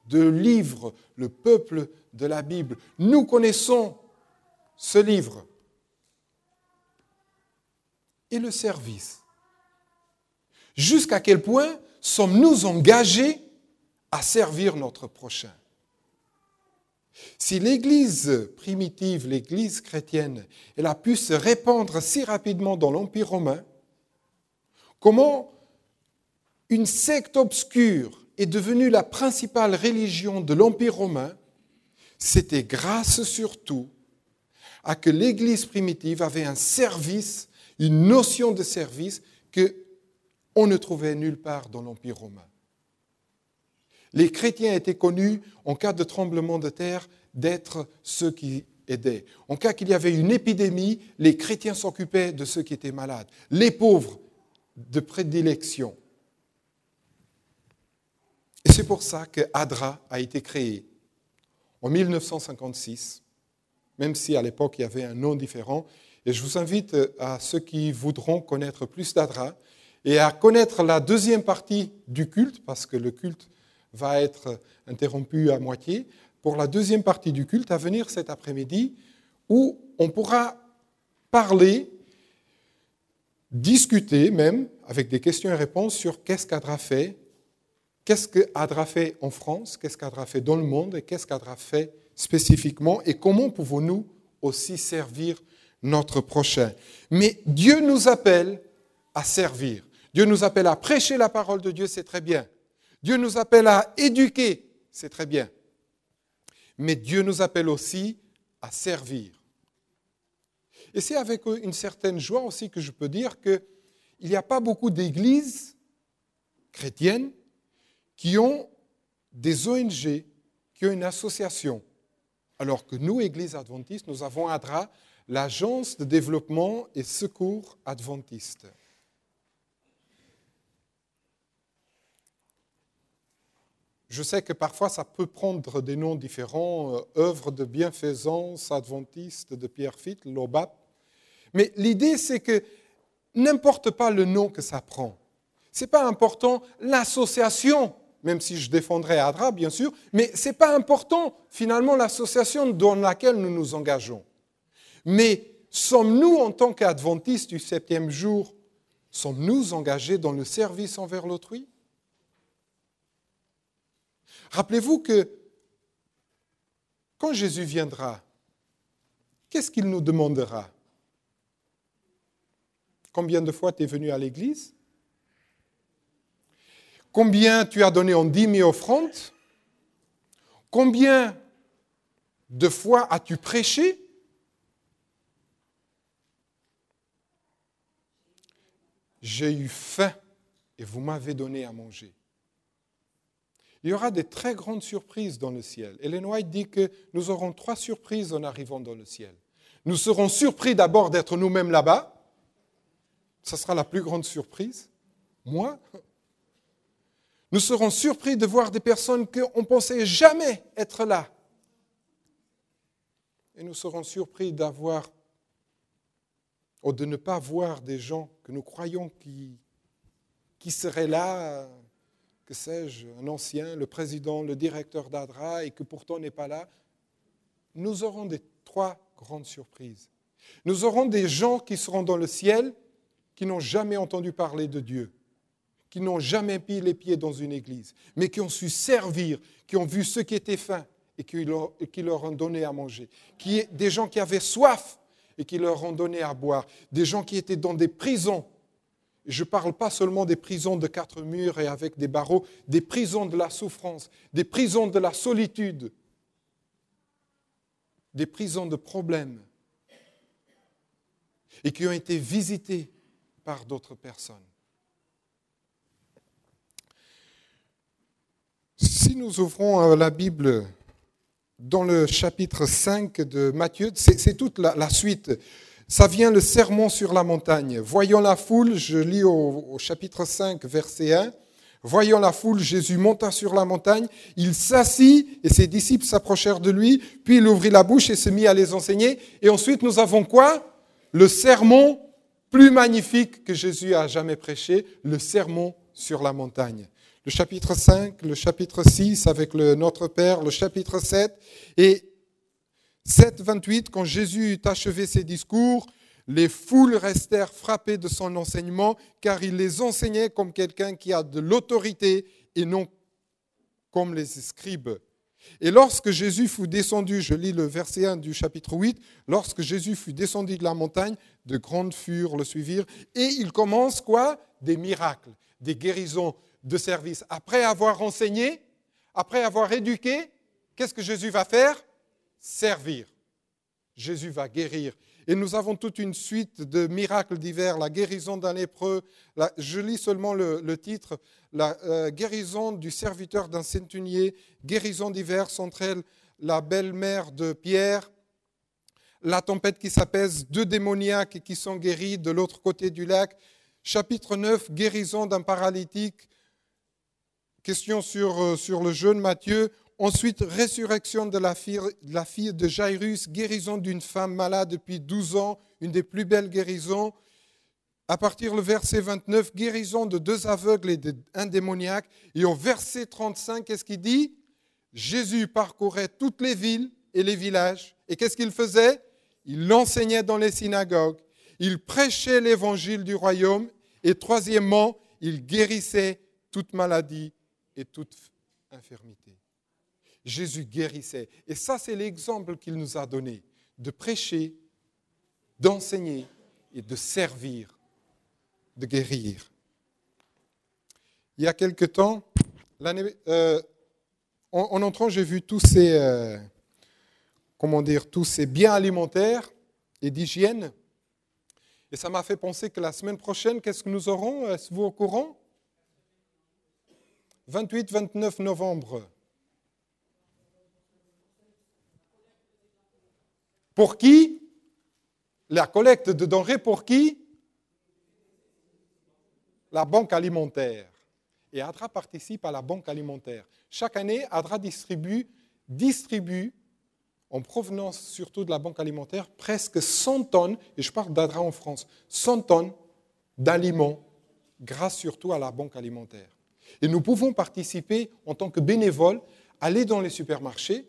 de livres, le peuple de la Bible. Nous connaissons ce livre. Et le service. Jusqu'à quel point sommes-nous engagés à servir notre prochain? Si l'Église primitive, l'Église chrétienne, elle a pu se répandre si rapidement dans l'Empire romain, comment une secte obscure est devenue la principale religion de l'Empire romain, c'était grâce surtout à que l'Église primitive avait un service, une notion de service qu'on ne trouvait nulle part dans l'Empire romain. Les chrétiens étaient connus, en cas de tremblement de terre, d'être ceux qui aidaient. En cas qu'il y avait une épidémie, les chrétiens s'occupaient de ceux qui étaient malades. Les pauvres, de prédilection. Et c'est pour ça que ADRA a été créé en 1956, même si à l'époque il y avait un nom différent. Et je vous invite à ceux qui voudront connaître plus d'ADRA et à connaître la deuxième partie du culte, parce que le culte va être interrompu à moitié, pour la deuxième partie du culte à venir cet après-midi, où on pourra parler, discuter même, avec des questions et réponses sur qu'est-ce qu'ADRA fait, qu'est-ce qu'ADRA fait en France, qu'est-ce qu'ADRA fait dans le monde, et qu'est-ce qu'ADRA fait spécifiquement, et comment pouvons-nous aussi servir notre prochain. Mais Dieu nous appelle à servir. Dieu nous appelle à prêcher la parole de Dieu, c'est très bien. Dieu nous appelle à éduquer, c'est très bien. Mais Dieu nous appelle aussi à servir. Et c'est avec une certaine joie aussi que je peux dire qu'il n'y a pas beaucoup d'églises chrétiennes qui ont des ONG, qui ont une association. Alors que nous, Église adventiste, nous avons ADRA, l'Agence de développement et secours adventiste. Je sais que parfois ça peut prendre des noms différents, œuvre de bienfaisance adventiste de Pierrefitte, l'OBAP. Mais l'idée, c'est que n'importe pas le nom que ça prend. Ce n'est pas important l'association, même si je défendrai ADRA, bien sûr, mais ce n'est pas important, finalement, l'association dans laquelle nous nous engageons. Mais sommes-nous, en tant qu'adventistes du 7e jour, sommes-nous engagés dans le service envers l'autrui? Rappelez-vous que quand Jésus viendra, qu'est-ce qu'il nous demandera? Combien de fois tu es venu à l'église? Combien tu as donné en dîmes et offrandes? Combien de fois as-tu prêché? J'ai eu faim et vous m'avez donné à manger. Il y aura des très grandes surprises dans le ciel. Ellen White dit que nous aurons 3 surprises en arrivant dans le ciel. Nous serons surpris d'abord d'être nous-mêmes là-bas. Ce sera la plus grande surprise. Moi, nous serons surpris de voir des personnes qu'on ne pensait jamais être là. Et nous serons surpris d'avoir, ou de ne pas voir des gens que nous croyons qui seraient là, que sais-je, un ancien, le président, le directeur d'ADRA, et que pourtant n'est pas là. Nous aurons 3 grandes surprises. Nous aurons des gens qui seront dans le ciel qui n'ont jamais entendu parler de Dieu, qui n'ont jamais mis les pieds dans une église, mais qui ont su servir, qui ont vu ceux qui étaient faim et qui leur ont donné à manger. Des gens qui avaient soif et qui leur ont donné à boire. Des gens qui étaient dans des prisons. Je ne parle pas seulement des prisons de 4 murs et avec des barreaux, des prisons de la souffrance, des prisons de la solitude, des prisons de problèmes, et qui ont été visités par d'autres personnes. Si nous ouvrons la Bible dans le chapitre 5 de Matthieu, c'est toute la suite. Ça vient le sermon sur la montagne. Voyant la foule, je lis au chapitre 5, verset 1. Voyant la foule, Jésus monta sur la montagne, il s'assit et ses disciples s'approchèrent de lui, puis il ouvrit la bouche et se mit à les enseigner. Et ensuite, nous avons quoi? Le sermon plus magnifique que Jésus a jamais prêché, le sermon sur la montagne. Le chapitre 5, le chapitre 6 avec Notre Père, le chapitre 7 et 7, 28, quand Jésus eut achevé ses discours, les foules restèrent frappées de son enseignement, car il les enseignait comme quelqu'un qui a de l'autorité et non comme les scribes. Et lorsque Jésus fut descendu, je lis le verset 1 du chapitre 8, lorsque Jésus fut descendu de la montagne, de grandes furent le suivirent, et il commence quoi? Des miracles, des guérisons de service. Après avoir enseigné, après avoir éduqué, qu'est-ce que Jésus va faire? Servir. Jésus va guérir. Et nous avons toute une suite de miracles divers, la guérison d'un lépreux, je lis seulement le titre, la guérison du serviteur d'un centenier, guérison diverses, entre elles la belle-mère de Pierre, la tempête qui s'apaise, 2 démoniaques qui sont guéris de l'autre côté du lac, chapitre 9, guérison d'un paralytique, question sur le jeune Matthieu. Ensuite, résurrection de la fille de Jairus, guérison d'une femme malade depuis 12 ans, une des plus belles guérisons. À partir du verset 29, guérison de 2 aveugles et d'un démoniaque. Et au verset 35, qu'est-ce qu'il dit? Jésus parcourait toutes les villes et les villages. Et qu'est-ce qu'il faisait? Il enseignait dans les synagogues. Il prêchait l'évangile du royaume. Et troisièmement, il guérissait toute maladie et toute infirmité. Jésus guérissait. Et ça, c'est l'exemple qu'il nous a donné, de prêcher, d'enseigner et de servir, de guérir. Il y a quelque temps, en entrant, j'ai vu tous ces biens alimentaires et d'hygiène. Et ça m'a fait penser que la semaine prochaine, qu'est-ce que nous aurons? Êtes-vous au courant? 28-29 novembre. Pour qui? La collecte de denrées pour qui? La banque alimentaire. Et ADRA participe à la banque alimentaire. Chaque année, ADRA distribue, en provenance surtout de la banque alimentaire, presque 100 tonnes, et je parle d'ADRA en France, 100 tonnes d'aliments, grâce surtout à la banque alimentaire. Et nous pouvons participer en tant que bénévoles, aller dans les supermarchés,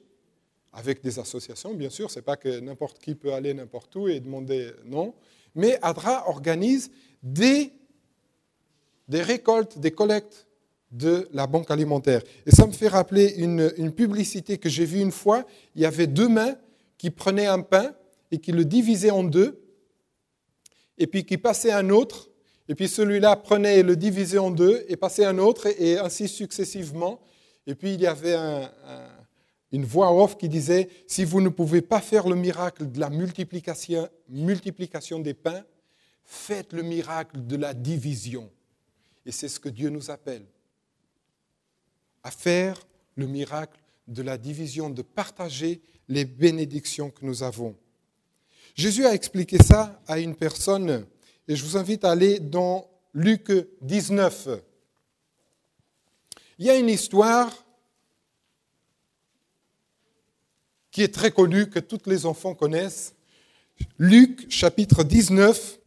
avec des associations, bien sûr, ce n'est pas que n'importe qui peut aller n'importe où et demander, non. Mais ADRA organise des récoltes, des collectes de la banque alimentaire. Et ça me fait rappeler une publicité que j'ai vue une fois. Il y avait 2 mains qui prenaient un pain et qui le divisaient en 2, et puis qui passaient un autre, et puis celui-là prenait et le divisait en 2, et passait un autre, et ainsi successivement. Et puis il y avait une voix off qui disait « Si vous ne pouvez pas faire le miracle de la multiplication des pains, faites le miracle de la division. » Et c'est ce que Dieu nous appelle, à faire le miracle de la division, de partager les bénédictions que nous avons. Jésus a expliqué ça à une personne, et je vous invite à aller dans Luc 19. Il y a une histoire qui est très connue, que tous les enfants connaissent. Luc, chapitre 19,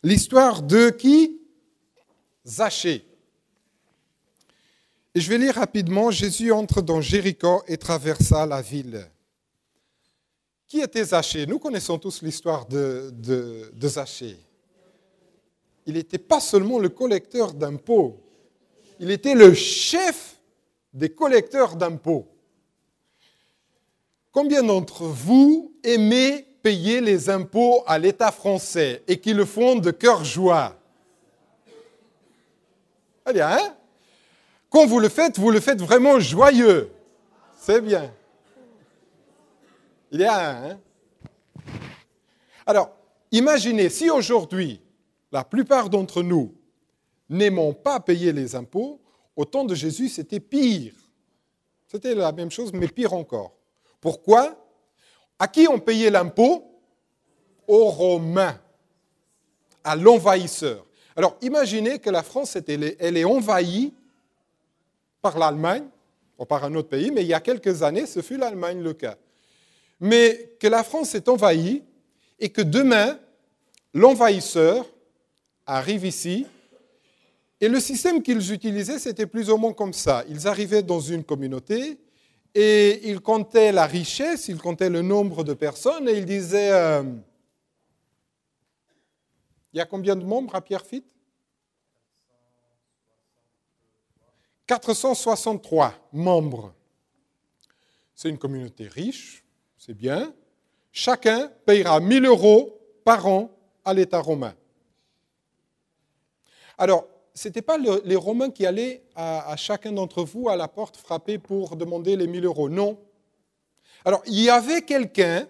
l'histoire de qui ? Zachée. Et je vais lire rapidement. Jésus entre dans Jéricho et traversa la ville. Qui était Zachée ? Nous connaissons tous l'histoire de Zachée. Il n'était pas seulement le collecteur d'impôts, il était le chef des collecteurs d'impôts. Combien d'entre vous aimez payer les impôts à l'État français et qui le font de cœur joie ? Allez, hein ? Quand vous le faites vraiment joyeux. C'est bien. Il y a un, hein ? Alors, imaginez si aujourd'hui, la plupart d'entre nous n'aimons pas payer les impôts, au temps de Jésus, c'était pire. C'était la même chose, mais pire encore. Pourquoi ? À qui on payait l'impôt ? Aux Romains, à l'envahisseur. Alors, imaginez que la France, elle est envahie par l'Allemagne, ou par un autre pays, mais il y a quelques années, ce fut l'Allemagne le cas. Mais que la France est envahie et que demain, l'envahisseur arrive ici, et le système qu'ils utilisaient, c'était plus ou moins comme ça. Ils arrivaient dans une communauté et ils comptaient la richesse, ils comptaient le nombre de personnes, et ils disaient il y a combien de membres à Pierrefitte ? 463 membres. C'est une communauté riche, c'est bien. Chacun payera 1 000 € par an à l'État romain. Alors, ce n'était pas les Romains qui allaient à chacun d'entre vous à la porte frapper pour demander les 1 000 €, non. Alors, il y avait quelqu'un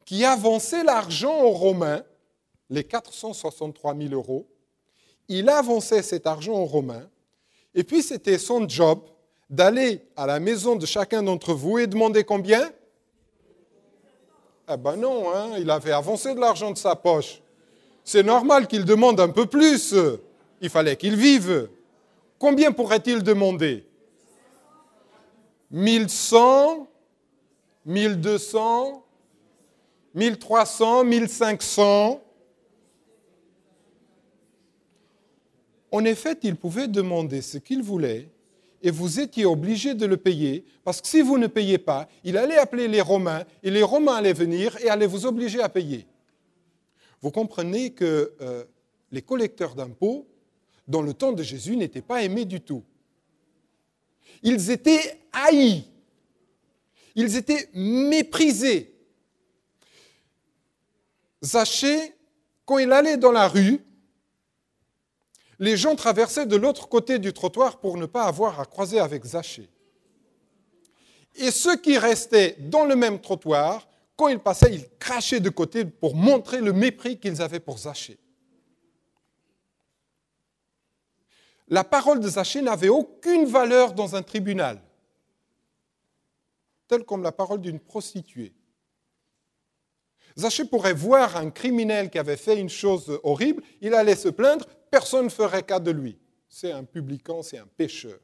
qui avançait l'argent aux Romains, les 463 000 €. Il avançait cet argent aux Romains, et puis c'était son job d'aller à la maison de chacun d'entre vous et demander combien ? Eh ben non, hein, il avait avancé de l'argent de sa poche. C'est normal qu'il demande un peu plus. Il fallait qu'il vive. Combien pourrait-il demander ? 1100, 1200, 1300, 1500. En effet, il pouvait demander ce qu'il voulait et vous étiez obligé de le payer parce que si vous ne payez pas, il allait appeler les Romains et les Romains allaient venir et allaient vous obliger à payer. Vous comprenez que les collecteurs d'impôts, dans le temps de Jésus, n'étaient pas aimés du tout. Ils étaient haïs. Ils étaient méprisés. Zachée, quand il allait dans la rue, les gens traversaient de l'autre côté du trottoir pour ne pas avoir à croiser avec Zachée. Et ceux qui restaient dans le même trottoir, quand ils passaient, ils crachaient de côté pour montrer le mépris qu'ils avaient pour Zachée. La parole de Zachée n'avait aucune valeur dans un tribunal, telle comme la parole d'une prostituée. Zachée pourrait voir un criminel qui avait fait une chose horrible, il allait se plaindre, personne ne ferait cas de lui. C'est un publican, c'est un pécheur.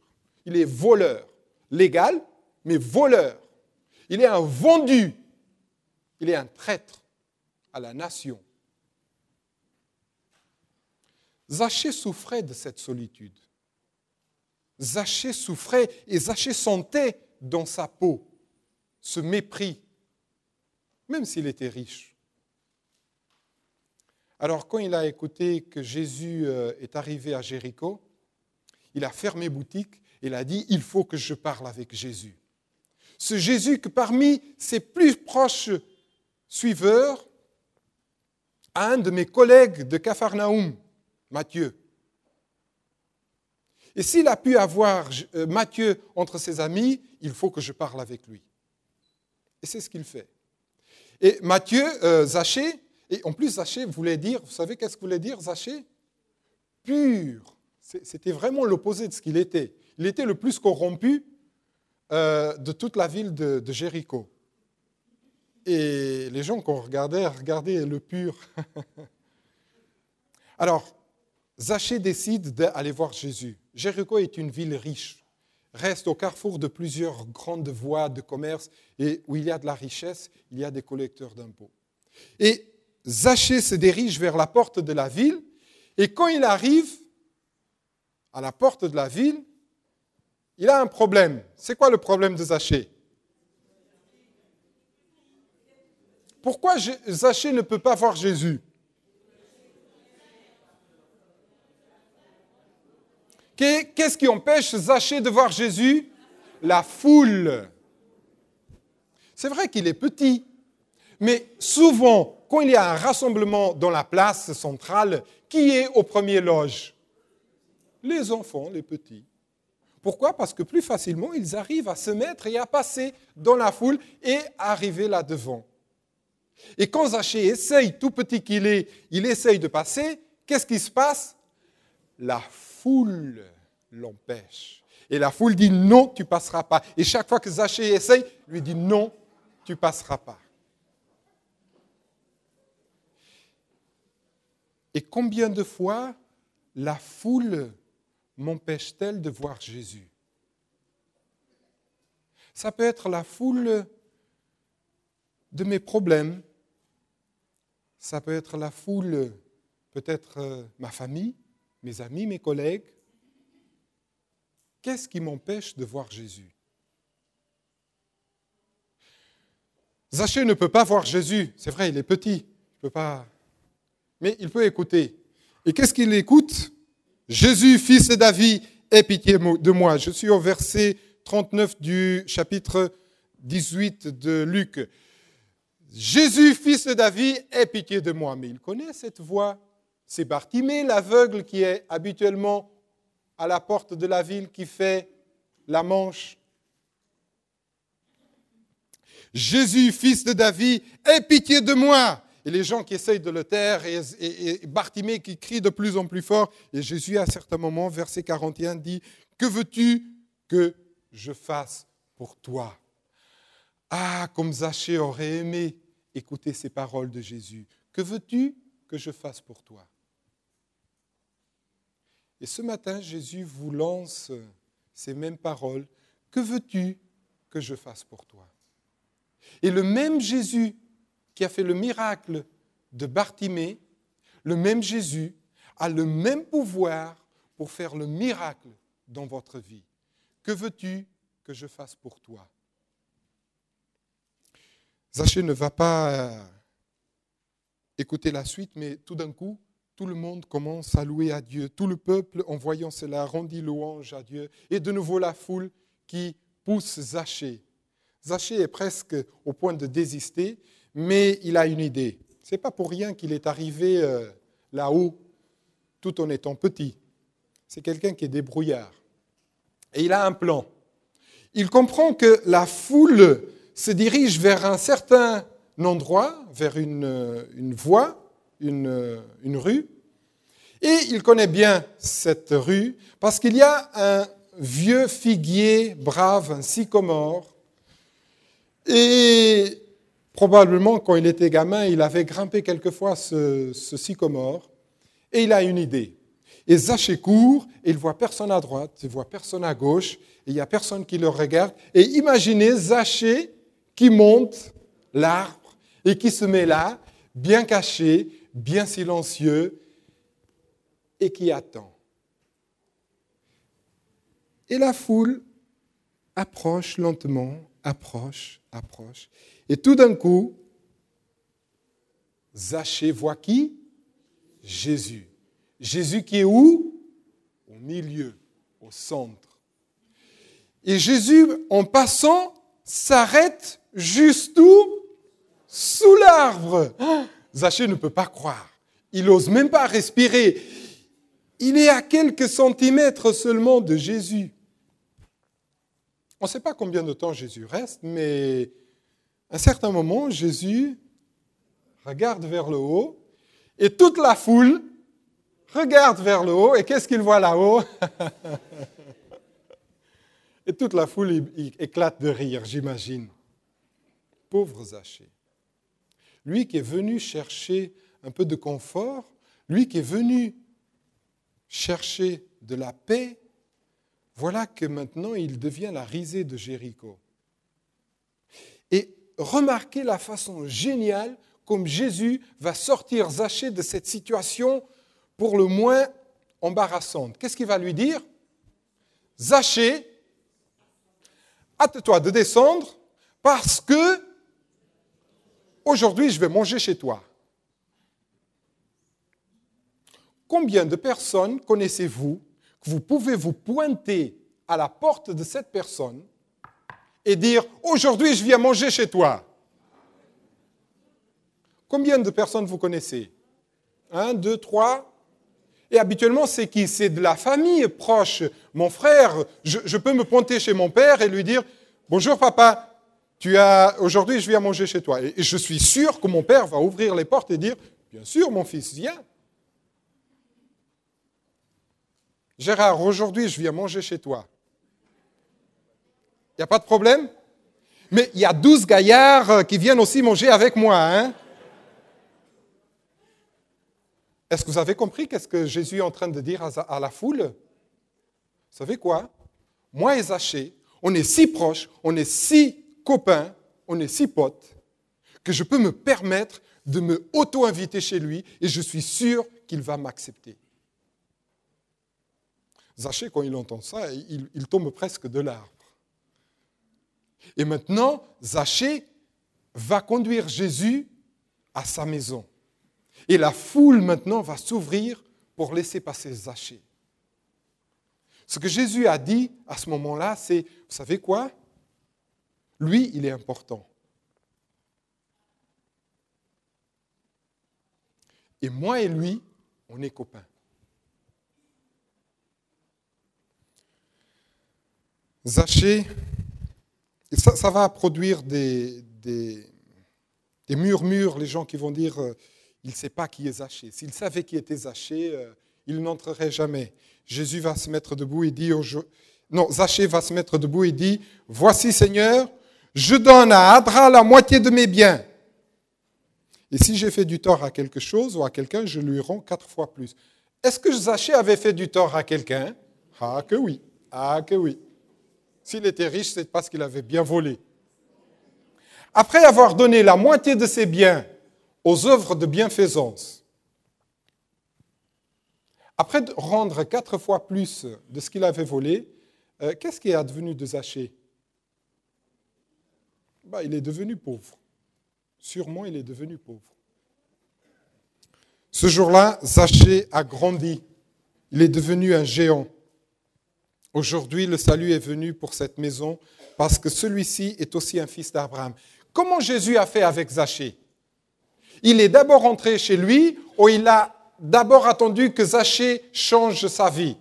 Il est voleur, légal, mais voleur. Il est un vendu. Il est un traître à la nation. Zachée souffrait de cette solitude. Zachée souffrait et Zachée sentait dans sa peau ce mépris, même s'il était riche. Alors quand il a écouté que Jésus est arrivé à Jéricho, il a fermé boutique et il a dit « Il faut que je parle avec Jésus ». Ce Jésus que parmi ses plus proches suiveurs, à un de mes collègues de Capharnaüm, Matthieu. Et s'il a pu avoir Matthieu entre ses amis, il faut que je parle avec lui. Et c'est ce qu'il fait. Et Matthieu, Zachée, et en plus Zachée voulait dire, vous savez qu'est-ce que voulait dire Zachée? Pur. C'était vraiment l'opposé de ce qu'il était. Il était le plus corrompu de toute la ville de Jéricho. Et les gens qu'on regardaient le pur. Alors, Zachée décide d'aller voir Jésus. Jéricho est une ville riche, reste au carrefour de plusieurs grandes voies de commerce et où il y a de la richesse, il y a des collecteurs d'impôts. Et Zachée se dirige vers la porte de la ville et quand il arrive à la porte de la ville, il a un problème. C'est quoi le problème de Zachée? Pourquoi Zachée ne peut pas voir Jésus? Qu'est-ce qui empêche Zachée de voir Jésus? La foule. C'est vrai qu'il est petit, mais souvent, quand il y a un rassemblement dans la place centrale, qui est au premier loge? Les enfants, les petits. Pourquoi? Parce que plus facilement, ils arrivent à se mettre et à passer dans la foule et à arriver là devant. Et quand Zachée essaye, tout petit qu'il est, il essaye de passer, qu'est-ce qui se passe? La foule l'empêche. Et la foule dit non, tu ne passeras pas. Et chaque fois que Zachée essaye, lui dit non, tu ne passeras pas. Et combien de fois la foule m'empêche-t-elle de voir Jésus? Ça peut être la foule de mes problèmes. Ça peut être la foule, peut-être ma famille, mes amis, mes collègues. Qu'est-ce qui m'empêche de voir Jésus? Zachée ne peut pas voir Jésus. C'est vrai, il est petit. Il peut pas. Mais il peut écouter. Et qu'est-ce qu'il écoute? Jésus, fils de David, aie pitié de moi. Je suis au verset 39 du chapitre 18 de Luc. Jésus, fils de David, aie pitié de moi. Mais il connaît cette voix. C'est Bartimée, l'aveugle, qui est habituellement à la porte de la ville, qui fait la manche. Jésus, fils de David, aie pitié de moi. Et les gens qui essayent de le taire, et Bartimée qui crie de plus en plus fort. Et Jésus, à un certain moment, verset 41, dit, « Que veux-tu que je fasse pour toi ?» Ah, comme Zachée aurait aimé écouter ces paroles de Jésus. « Que veux-tu que je fasse pour toi ?» Et ce matin, Jésus vous lance ces mêmes paroles. « Que veux-tu que je fasse pour toi ?» Et le même Jésus qui a fait le miracle de Bartimée, le même Jésus a le même pouvoir pour faire le miracle dans votre vie. Que veux-tu que je fasse pour toi? Zachée ne va pas écouter la suite, mais tout d'un coup, tout le monde commence à louer à Dieu. Tout le peuple, en voyant cela, rendit louange à Dieu. Et de nouveau la foule qui pousse Zachée. Zachée est presque au point de désister, mais il a une idée. Ce n'est pas pour rien qu'il est arrivé là-haut, tout en étant petit. C'est quelqu'un qui est débrouillard. Et il a un plan. Il comprend que la foule se dirige vers un certain endroit, vers une voie, une rue. Et il connaît bien cette rue parce qu'il y a un vieux figuier brave, un sycomore. Et probablement, quand il était gamin, il avait grimpé quelquefois ce sycomore. Et il a une idée. Et Zachée court, et il ne voit personne à droite, il ne voit personne à gauche, et il n'y a personne qui le regarde. Et imaginez Zachée qui monte l'arbre et qui se met là, bien caché, bien silencieux, et qui attend. Et la foule approche lentement, approche. Et tout d'un coup, Zachée voit qui? Jésus. Jésus qui est où? Au milieu, au centre. Et Jésus, en passant, s'arrête juste où? Sous l'arbre. Zachée ne peut pas croire. Il n'ose même pas respirer. Il est à quelques centimètres seulement de Jésus. On ne sait pas combien de temps Jésus reste, mais à un certain moment, Jésus regarde vers le haut et toute la foule regarde vers le haut. Et qu'est-ce qu'il voit là-haut? Et toute la foule éclate de rire, j'imagine. Pauvre Zachée. Lui qui est venu chercher un peu de confort, lui qui est venu chercher de la paix, voilà que maintenant il devient la risée de Jéricho. Et remarquez la façon géniale comme Jésus va sortir Zachée de cette situation pour le moins embarrassante. Qu'est-ce qu'il va lui dire? Zachée, hâte-toi de descendre parce que aujourd'hui je vais manger chez toi. Combien de personnes connaissez-vous que vous pouvez vous pointer à la porte de cette personne et dire « Aujourd'hui, je viens manger chez toi ». Combien de personnes vous connaissez? 1, 2, 3. Et habituellement, c'est qui? C'est de la famille proche. Mon frère, je peux me pointer chez mon père et lui dire « Bonjour papa, aujourd'hui, je viens manger chez toi ». Et je suis sûr que mon père va ouvrir les portes et dire « Bien sûr, mon fils, viens ». Gérard, aujourd'hui, je viens manger chez toi. Il n'y a pas de problème? Mais il y a 12 gaillards qui viennent aussi manger avec moi. Hein? Est-ce que vous avez compris qu'est-ce que Jésus est en train de dire à la foule? Vous savez quoi? Moi et Zachée, on est si proches, on est si copains, on est si potes, que je peux me permettre de me auto-inviter chez lui et je suis sûr qu'il va m'accepter. Zachée, quand il entend ça, il tombe presque de l'arbre. Et maintenant, Zachée va conduire Jésus à sa maison. Et la foule maintenant va s'ouvrir pour laisser passer Zachée. Ce que Jésus a dit à ce moment-là, c'est, vous savez quoi? Lui, il est important. Et moi et lui, on est copains. Zachée, ça va produire des murmures, les gens qui vont dire il ne sait pas qui est Zachée. S'il savait qui était Zachée, il n'entrerait jamais. Jésus va se mettre debout et dit Zachée va se mettre debout et dit voici Seigneur, je donne à Adra la moitié de mes biens. Et si j'ai fait du tort à quelque chose ou à quelqu'un, je lui rends 4 fois plus. Est-ce que Zachée avait fait du tort à quelqu'un? Ah que oui, ah que oui. S'il était riche, c'est parce qu'il avait bien volé. Après avoir donné la moitié de ses biens aux œuvres de bienfaisance, après de rendre 4 fois plus de ce qu'il avait volé, qu'est-ce qui est advenu de Zachée? Il est devenu pauvre. Sûrement, il est devenu pauvre. Ce jour-là, Zachée a grandi. Il est devenu un géant. Aujourd'hui, le salut est venu pour cette maison parce que celui-ci est aussi un fils d'Abraham. Comment Jésus a fait avec Zachée? Il est d'abord entré chez lui ou il a d'abord attendu que Zachée change sa vie?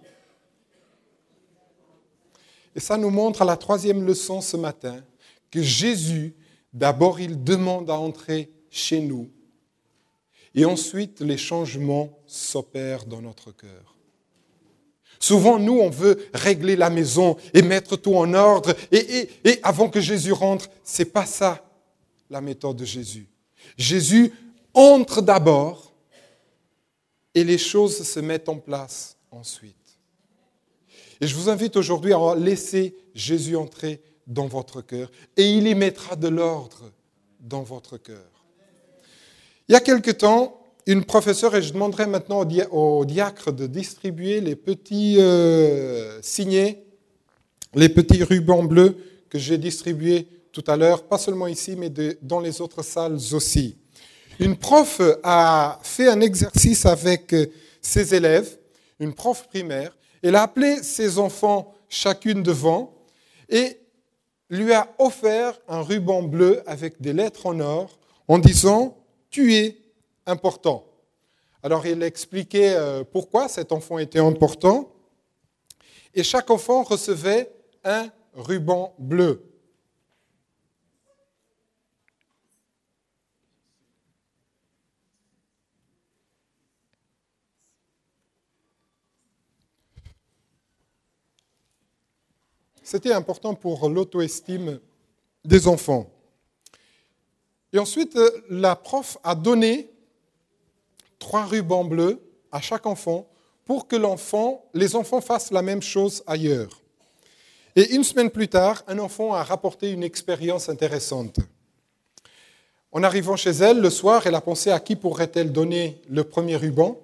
Et ça nous montre à la 3e leçon ce matin que Jésus, d'abord, il demande à entrer chez nous et ensuite les changements s'opèrent dans notre cœur. Souvent, nous, on veut régler la maison et mettre tout en ordre. Et avant que Jésus rentre, ce n'est pas ça la méthode de Jésus. Jésus entre d'abord et les choses se mettent en place ensuite. Et je vous invite aujourd'hui à laisser Jésus entrer dans votre cœur et il y mettra de l'ordre dans votre cœur. Il y a quelque temps, une professeure, et je demanderai maintenant au diacre de distribuer les petits signets les petits rubans bleus que j'ai distribués tout à l'heure, pas seulement ici, mais dans les autres salles aussi. Une prof a fait un exercice avec ses élèves, une prof primaire. Elle a appelé ses enfants chacune devant et lui a offert un ruban bleu avec des lettres en or en disant « Tu es important ». Alors, il expliquait pourquoi cet enfant était important. Et chaque enfant recevait un ruban bleu. C'était important pour l'auto-estime des enfants. Et ensuite, la prof a donné 3 rubans bleus à chaque enfant pour que les enfants fassent la même chose ailleurs. Et une semaine plus tard, un enfant a rapporté une expérience intéressante. En arrivant chez elle, le soir, elle a pensé à qui pourrait-elle donner le premier ruban.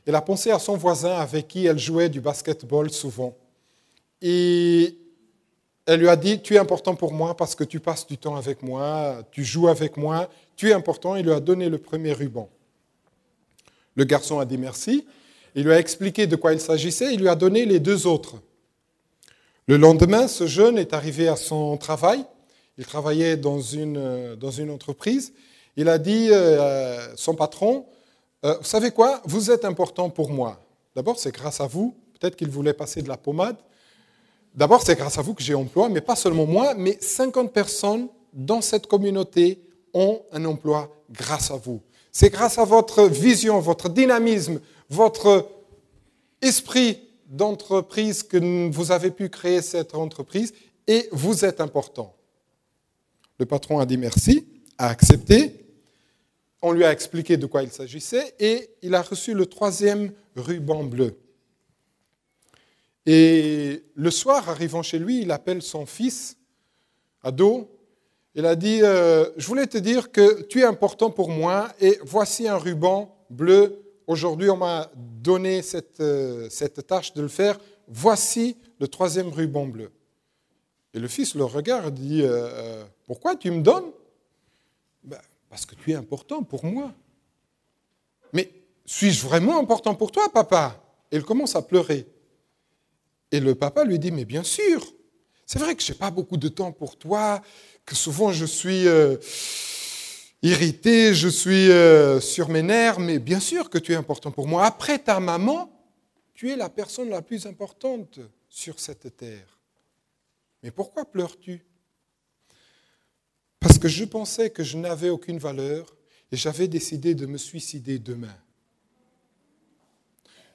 Elle a pensé à son voisin avec qui elle jouait du basketball souvent. Et elle lui a dit « Tu es important pour moi parce que tu passes du temps avec moi, tu joues avec moi, tu es important. » Il lui a donné le premier ruban. Le garçon a dit merci. Il lui a expliqué de quoi il s'agissait. Il lui a donné les 2 autres. Le lendemain, ce jeune est arrivé à son travail. Il travaillait dans une entreprise. Il a dit à son patron, « Vous savez quoi? Vous êtes important pour moi. D'abord, c'est grâce à vous. Peut-être qu'il voulait passer de la pommade. D'abord, c'est grâce à vous que j'ai emploi, mais pas seulement moi, mais 50 personnes dans cette communauté ont un emploi grâce à vous. C'est grâce à votre vision, votre dynamisme, votre esprit d'entreprise que vous avez pu créer cette entreprise et vous êtes important. » Le patron a dit merci, a accepté. On lui a expliqué de quoi il s'agissait et il a reçu le 3e ruban bleu. Et le soir, arrivant chez lui, il appelle son fils, ado. Il a dit, je voulais te dire que tu es important pour moi et voici un ruban bleu. Aujourd'hui, on m'a donné cette tâche de le faire. Voici le 3e ruban bleu. Et le fils le regarde et dit, pourquoi tu me donnes? Ben, parce que tu es important pour moi. Mais suis-je vraiment important pour toi, papa? Et il commence à pleurer. Et le papa lui dit, mais bien sûr, c'est vrai que je n'ai pas beaucoup de temps pour toi, que souvent je suis irrité, je suis sur mes nerfs, mais bien sûr que tu es important pour moi. Après ta maman, tu es la personne la plus importante sur cette terre. Mais pourquoi pleures-tu? Parce que je pensais que je n'avais aucune valeur et j'avais décidé de me suicider demain.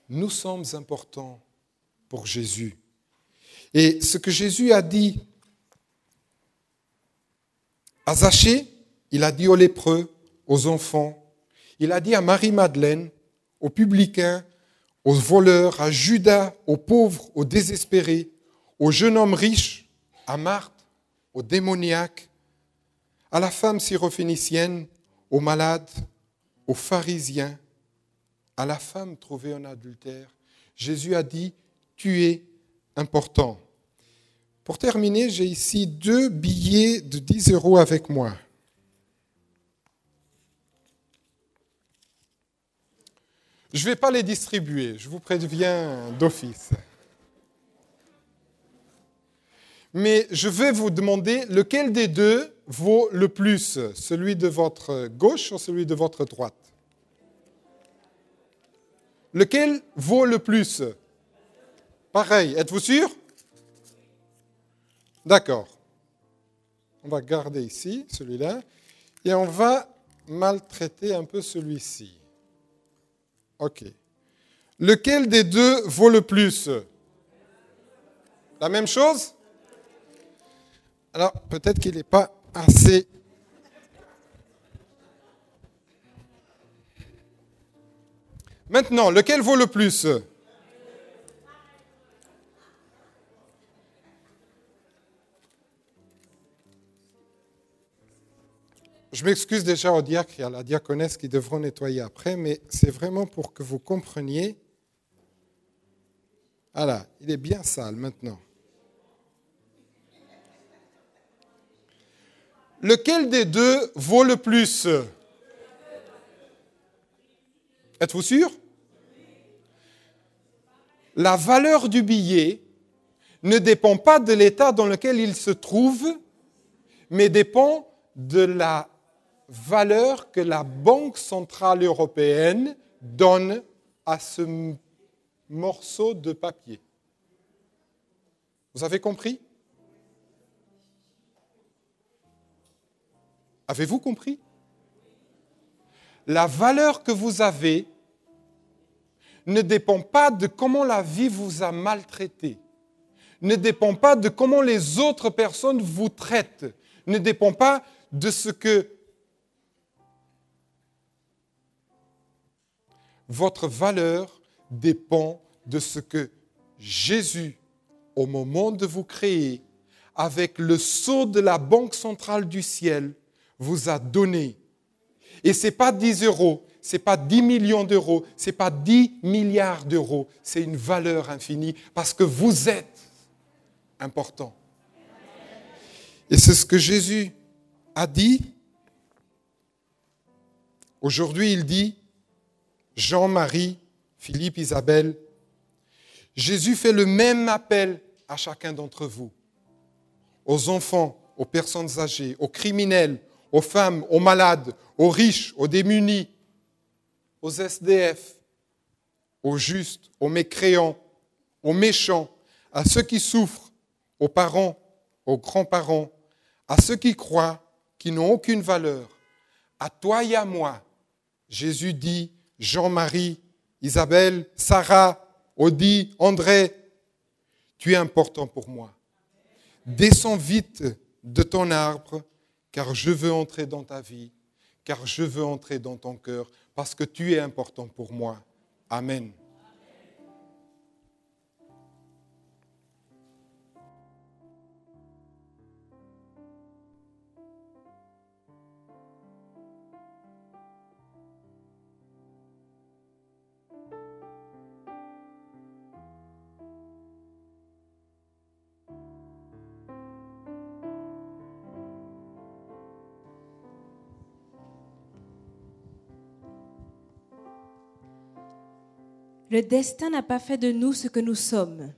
Nous sommes importants pour Jésus. Et ce que Jésus a dit à Zachée, il a dit aux lépreux, aux enfants, il a dit à Marie-Madeleine, aux publicains, aux voleurs, à Judas, aux pauvres, aux désespérés, aux jeunes hommes riches, à Marthe, aux démoniaques, à la femme syrophénicienne, aux malades, aux pharisiens, à la femme trouvée en adultère. Jésus a dit, tu es important. Pour terminer, j'ai ici 2 billets de 10 € avec moi. Je ne vais pas les distribuer, je vous préviens d'office. Mais je vais vous demander lequel des 2 vaut le plus, celui de votre gauche ou celui de votre droite? Lequel vaut le plus? Pareil, êtes-vous sûr? D'accord. On va garder ici, celui-là, et on va maltraiter un peu celui-ci. OK. Lequel des 2 vaut le plus? La même chose? Alors, peut-être qu'il n'est pas assez... Maintenant, lequel vaut le plus? Je m'excuse déjà au diacre et à la diaconesse qui devront nettoyer après, mais c'est vraiment pour que vous compreniez. Voilà, il est bien sale maintenant. Lequel des deux vaut le plus? Êtes-vous sûr? La valeur du billet ne dépend pas de l'état dans lequel il se trouve, mais dépend de la valeur que la Banque centrale européenne donne à ce morceau de papier. Vous avez compris? Avez-vous compris? La valeur que vous avez ne dépend pas de comment la vie vous a maltraité, ne dépend pas de comment les autres personnes vous traitent, ne dépend pas de ce que votre valeur dépend de ce que Jésus, au moment de vous créer, avec le sceau de la Banque centrale du ciel, vous a donné. Et ce n'est pas 10 euros, ce n'est pas 10 millions d'euros, ce n'est pas 10 milliards d'euros, c'est une valeur infinie parce que vous êtes important. Et c'est ce que Jésus a dit. Aujourd'hui, il dit, Jean, Marie, Philippe, Isabelle, Jésus fait le même appel à chacun d'entre vous, aux enfants, aux personnes âgées, aux criminels, aux femmes, aux malades, aux riches, aux démunis, aux SDF, aux justes, aux mécréants, aux méchants, à ceux qui souffrent, aux parents, aux grands-parents, à ceux qui croient, qui n'ont aucune valeur, à toi et à moi. Jésus dit, Jean-Marie, Isabelle, Sarah, Audi, André, tu es important pour moi. Descends vite de ton arbre, car je veux entrer dans ta vie, car je veux entrer dans ton cœur, parce que tu es important pour moi. Amen. Le destin n'a pas fait de nous ce que nous sommes.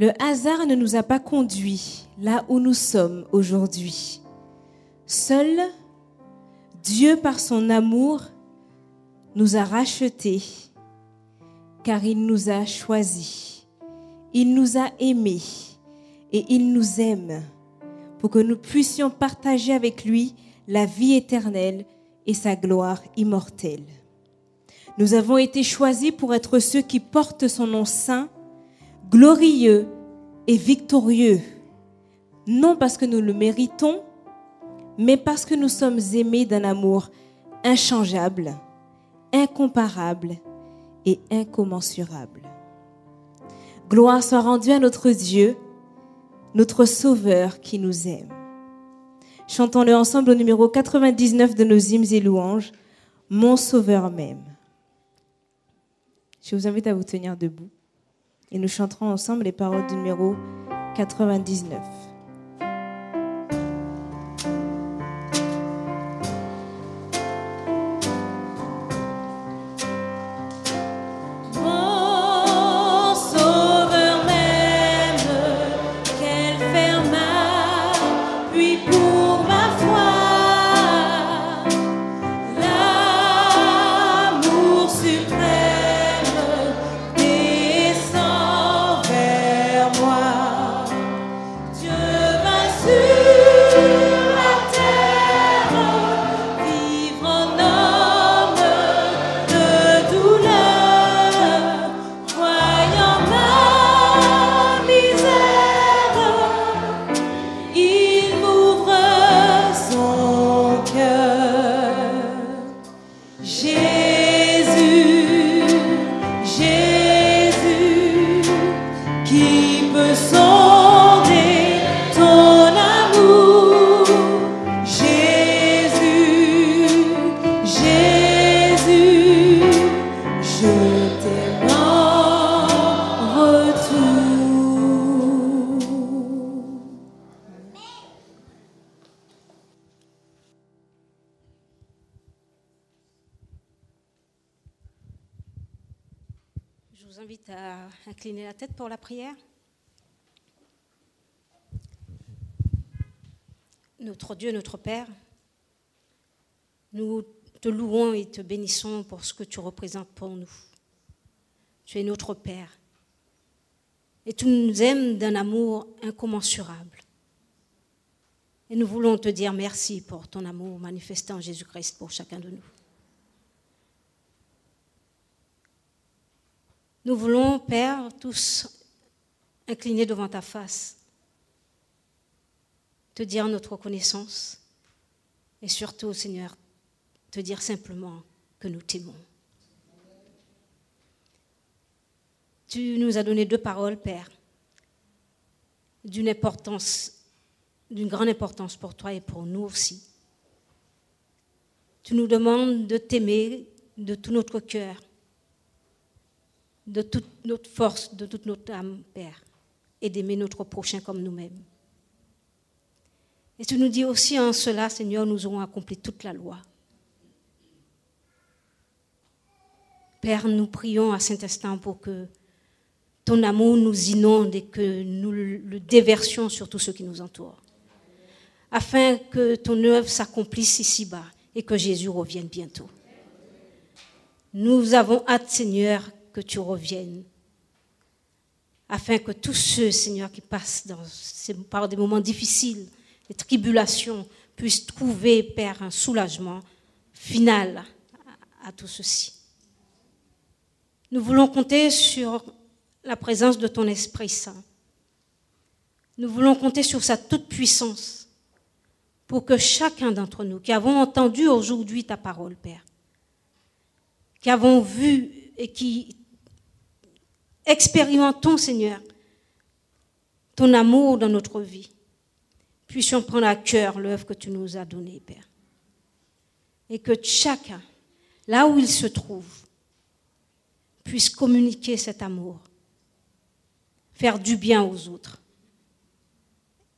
Le hasard ne nous a pas conduits là où nous sommes aujourd'hui. Seul Dieu, par son amour, nous a rachetés, car il nous a choisis. Il nous a aimés et il nous aime pour que nous puissions partager avec lui la vie éternelle et sa gloire immortelle. Nous avons été choisis pour être ceux qui portent son nom saint, glorieux et victorieux, non parce que nous le méritons, mais parce que nous sommes aimés d'un amour inchangeable, incomparable et incommensurable. Gloire soit rendue à notre Dieu, notre Sauveur qui nous aime. Chantons-le ensemble au numéro 99 de nos hymnes et louanges, « Mon Sauveur m'aime ». Je vous invite à vous tenir debout et nous chanterons ensemble les paroles du numéro 99. Je vous invite à incliner la tête pour la prière. Notre Dieu, notre Père, nous te louons et te bénissons pour ce que tu représentes pour nous. Tu es notre Père et tu nous aimes d'un amour incommensurable. Et nous voulons te dire merci pour ton amour manifesté en Jésus-Christ pour chacun de nous. Nous voulons, Père, tous incliner devant ta face, te dire notre reconnaissance et surtout, Seigneur, te dire simplement que nous t'aimons. Tu nous as donné 2 paroles, Père, d'une grande importance pour toi et pour nous aussi. Tu nous demandes de t'aimer de tout notre cœur, de toute notre force, de toute notre âme, Père, et d'aimer notre prochain comme nous-mêmes. Et tu nous dis aussi en cela, Seigneur, nous aurons accompli toute la loi. Père, nous prions à Saint-Instant pour que ton amour nous inonde et que nous le déversions sur tous ceux qui nous entourent, afin que ton œuvre s'accomplisse ici-bas et que Jésus revienne bientôt. Nous avons hâte, Seigneur, que tu reviennes, afin que tous ceux, Seigneur, qui passent par des moments difficiles, des tribulations, puissent trouver, Père, un soulagement final à tout ceci. Nous voulons compter sur la présence de ton Esprit Saint. Nous voulons compter sur sa toute-puissance pour que chacun d'entre nous, qui avons entendu aujourd'hui ta parole, Père, qui avons vu et qui expérimentons, Seigneur, ton amour dans notre vie, puissions prendre à cœur l'œuvre que tu nous as donnée, Père. Et que chacun, là où il se trouve, puisse communiquer cet amour, faire du bien aux autres,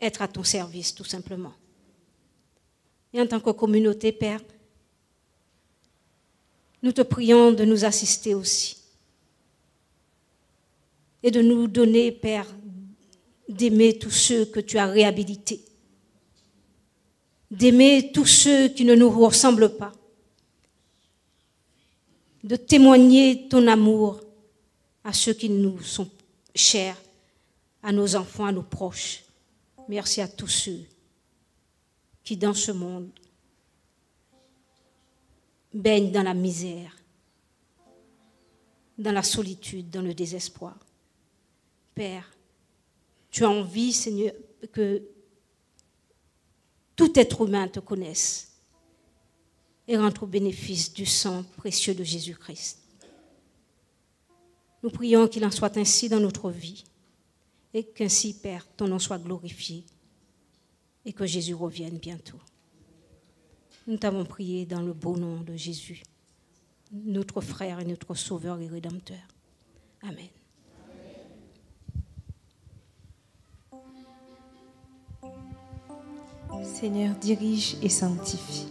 être à ton service, tout simplement. Et en tant que communauté, Père, nous te prions de nous assister aussi et de nous donner, Père, d'aimer tous ceux que tu as réhabilités, d'aimer tous ceux qui ne nous ressemblent pas, de témoigner ton amour à ceux qui nous sont chers, à nos enfants, à nos proches. Merci à tous ceux qui, dans ce monde, baignent dans la misère, dans la solitude, dans le désespoir. Père, tu as envie, Seigneur, que tout être humain te connaisse et rentre au bénéfice du sang précieux de Jésus-Christ. Nous prions qu'il en soit ainsi dans notre vie et qu'ainsi, Père, ton nom soit glorifié et que Jésus revienne bientôt. Nous t'avons prié dans le beau nom de Jésus, notre frère et notre sauveur et rédempteur. Amen. Seigneur, dirige et sanctifie.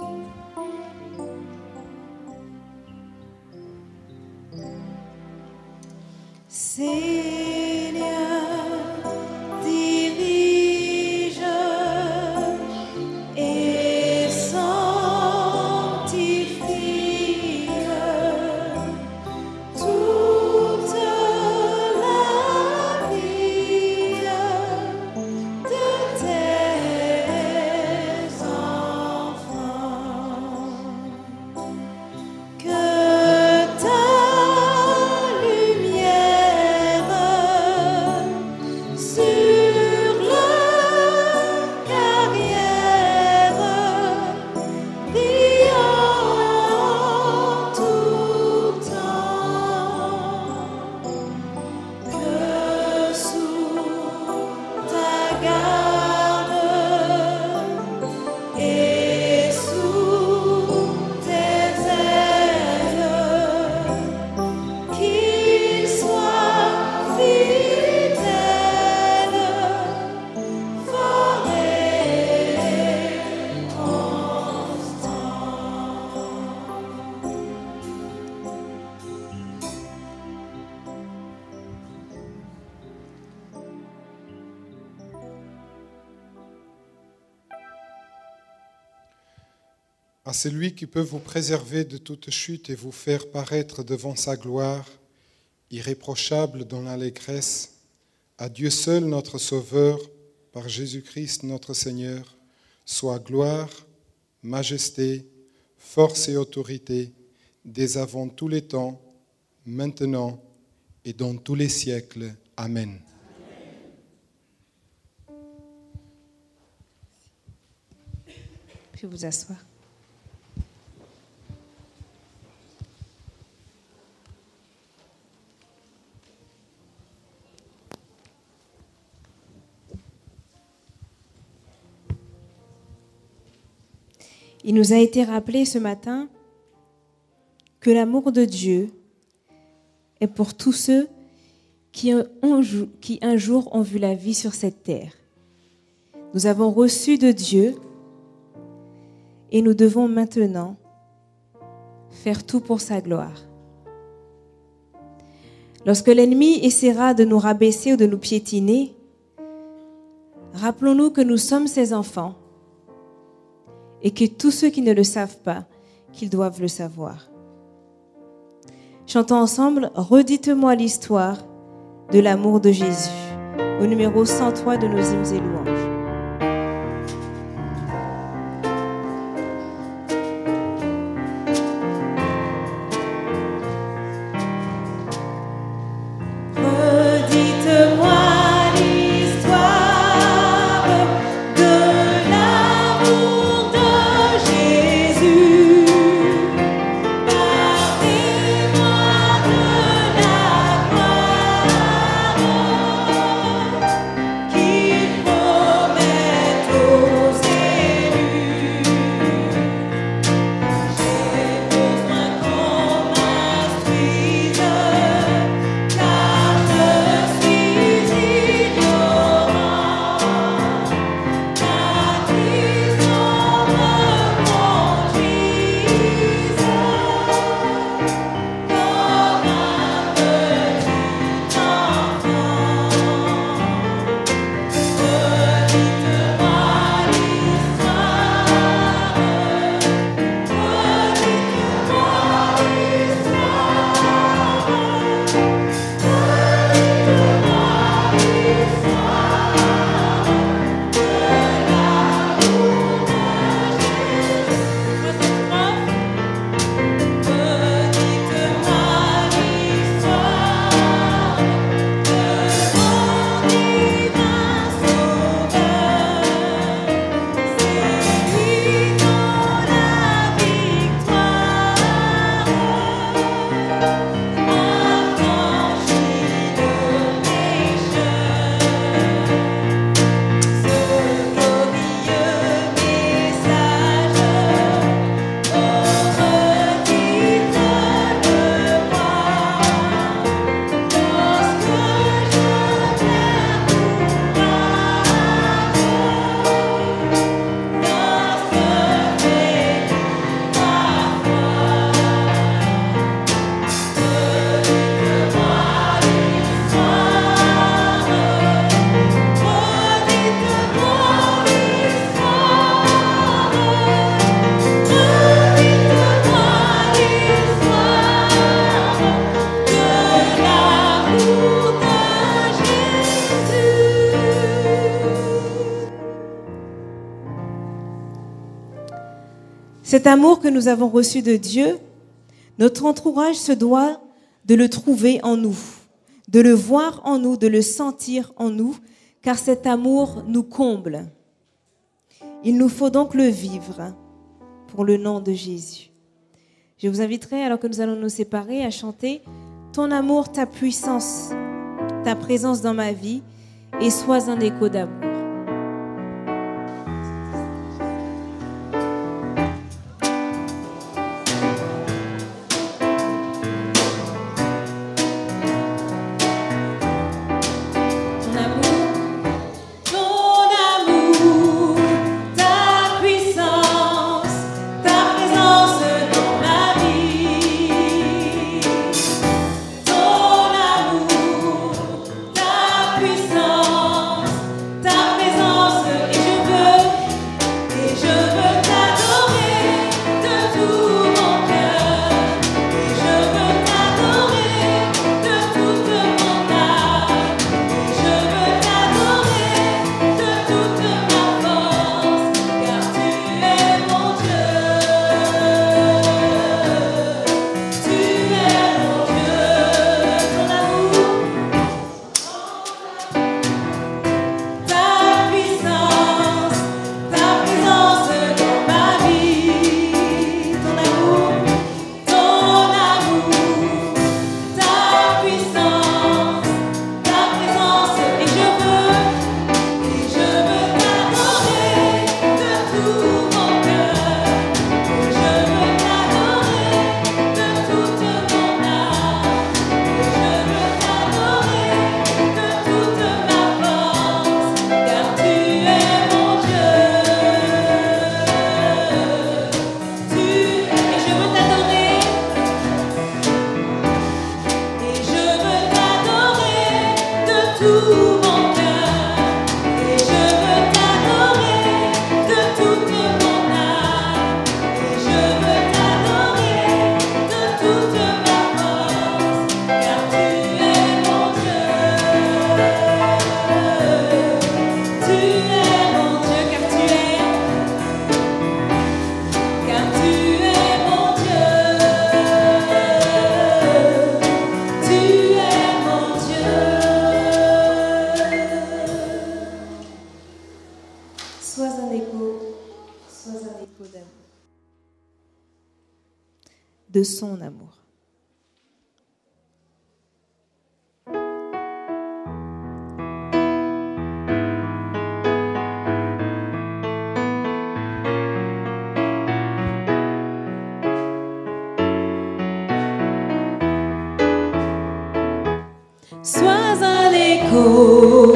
Seigneur, dirige et sanctifie toute la vie de tes enfants. Que ta lumière À celui qui peut vous préserver de toute chute et vous faire paraître devant sa gloire, irréprochable dans l'allégresse, à Dieu seul notre Sauveur, par Jésus-Christ notre Seigneur, soit gloire, majesté, force et autorité, dès avant tous les temps, maintenant et dans tous les siècles. Amen. Puis vous asseoir. Il nous a été rappelé ce matin que l'amour de Dieu est pour tous ceux qui un jour ont vu la vie sur cette terre. Nous avons reçu de Dieu et nous devons maintenant faire tout pour sa gloire. Lorsque l'ennemi essaiera de nous rabaisser ou de nous piétiner, rappelons-nous que nous sommes ses enfants et que tous ceux qui ne le savent pas, qu'ils doivent le savoir. Chantons ensemble « Redites-moi l'histoire de l'amour de Jésus » au numéro 103 de nos hymnes et louanges. Cet amour que nous avons reçu de Dieu, notre entourage se doit de le trouver en nous, de le voir en nous, de le sentir en nous, car cet amour nous comble. Il nous faut donc le vivre pour le nom de Jésus. Je vous inviterai, alors que nous allons nous séparer, à chanter « Ton amour, ta puissance, ta présence dans ma vie, et sois un écho d'amour ». Ta de son amour. Sois un écho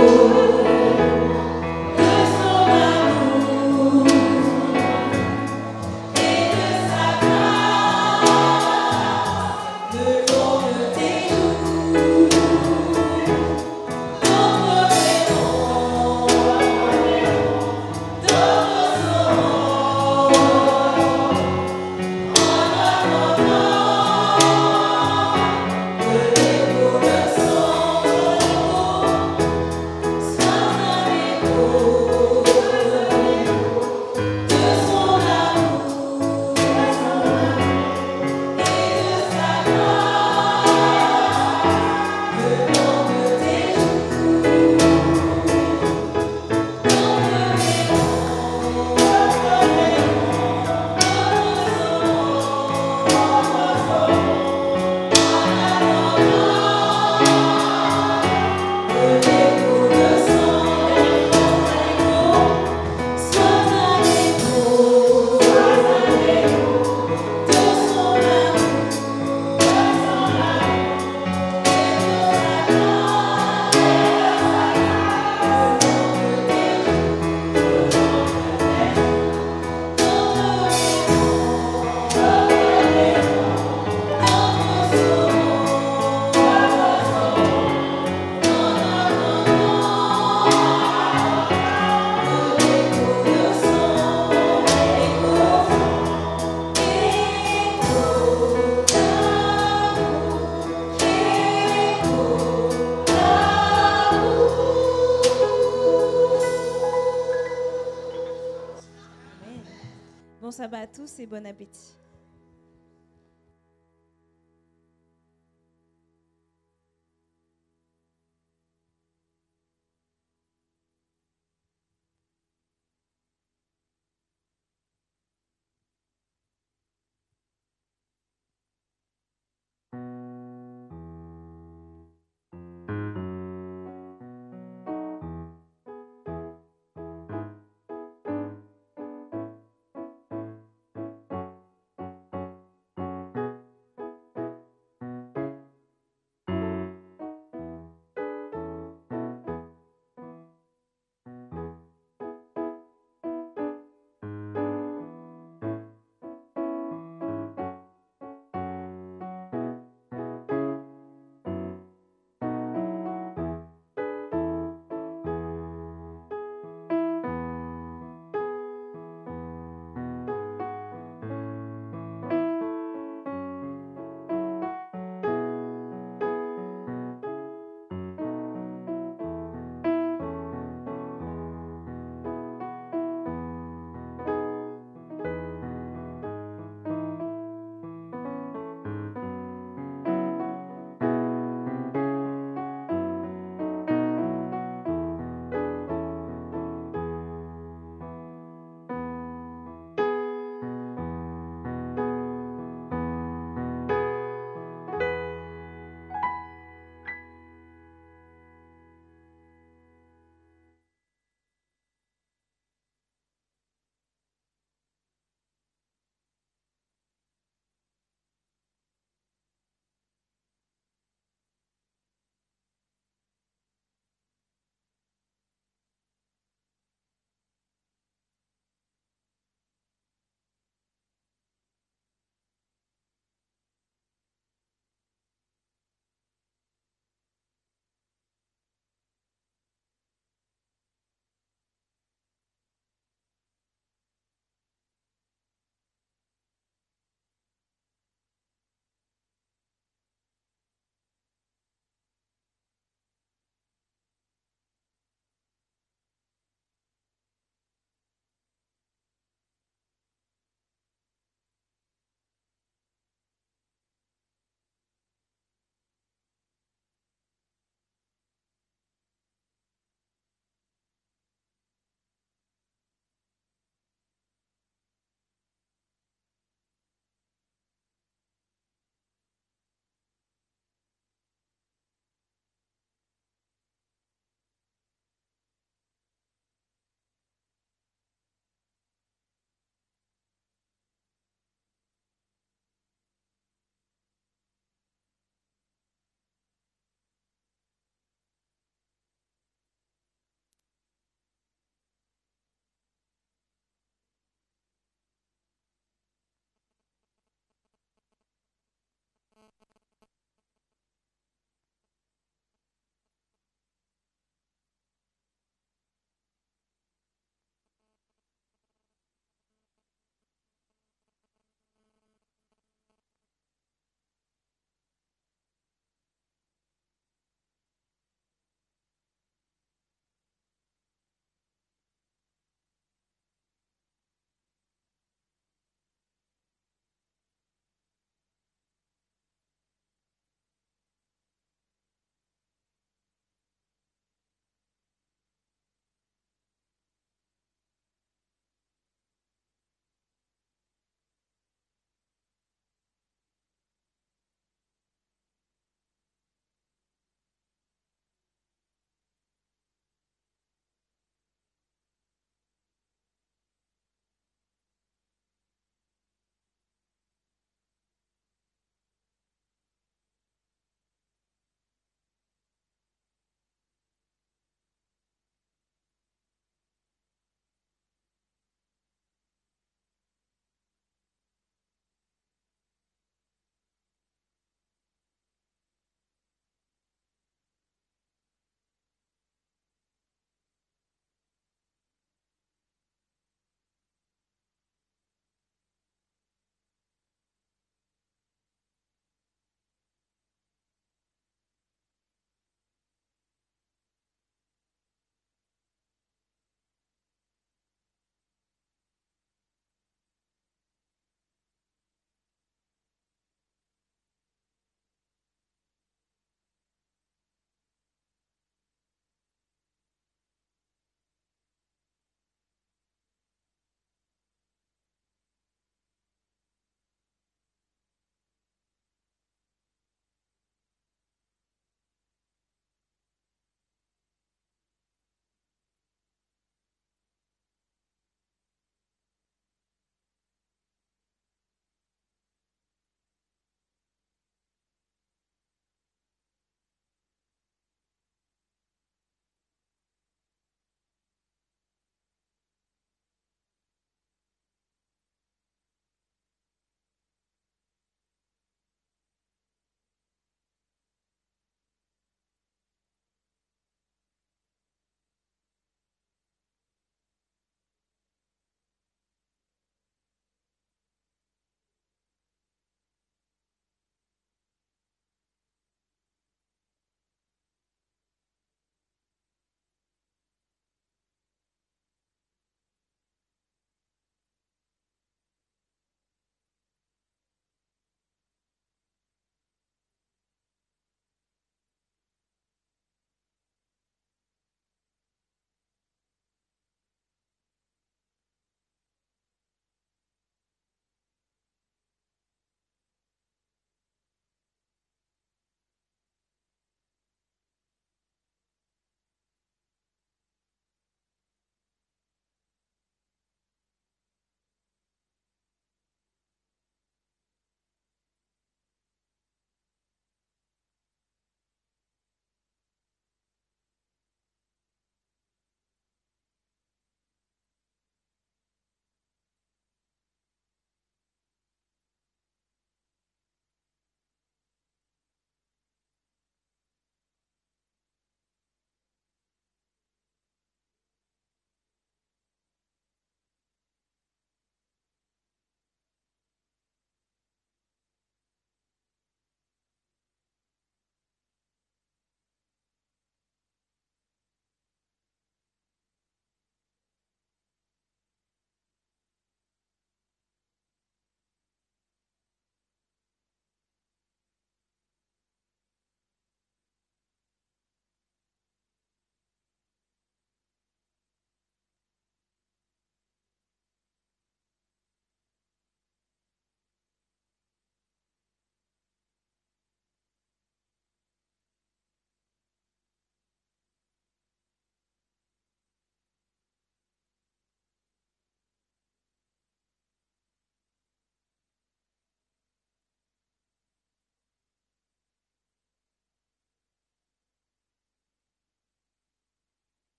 de son amour et de sa grâce, le long de tes jours, notre prénom, notre nom, en attendant que l'écho de son Bon sabbat à tous et bon appétit.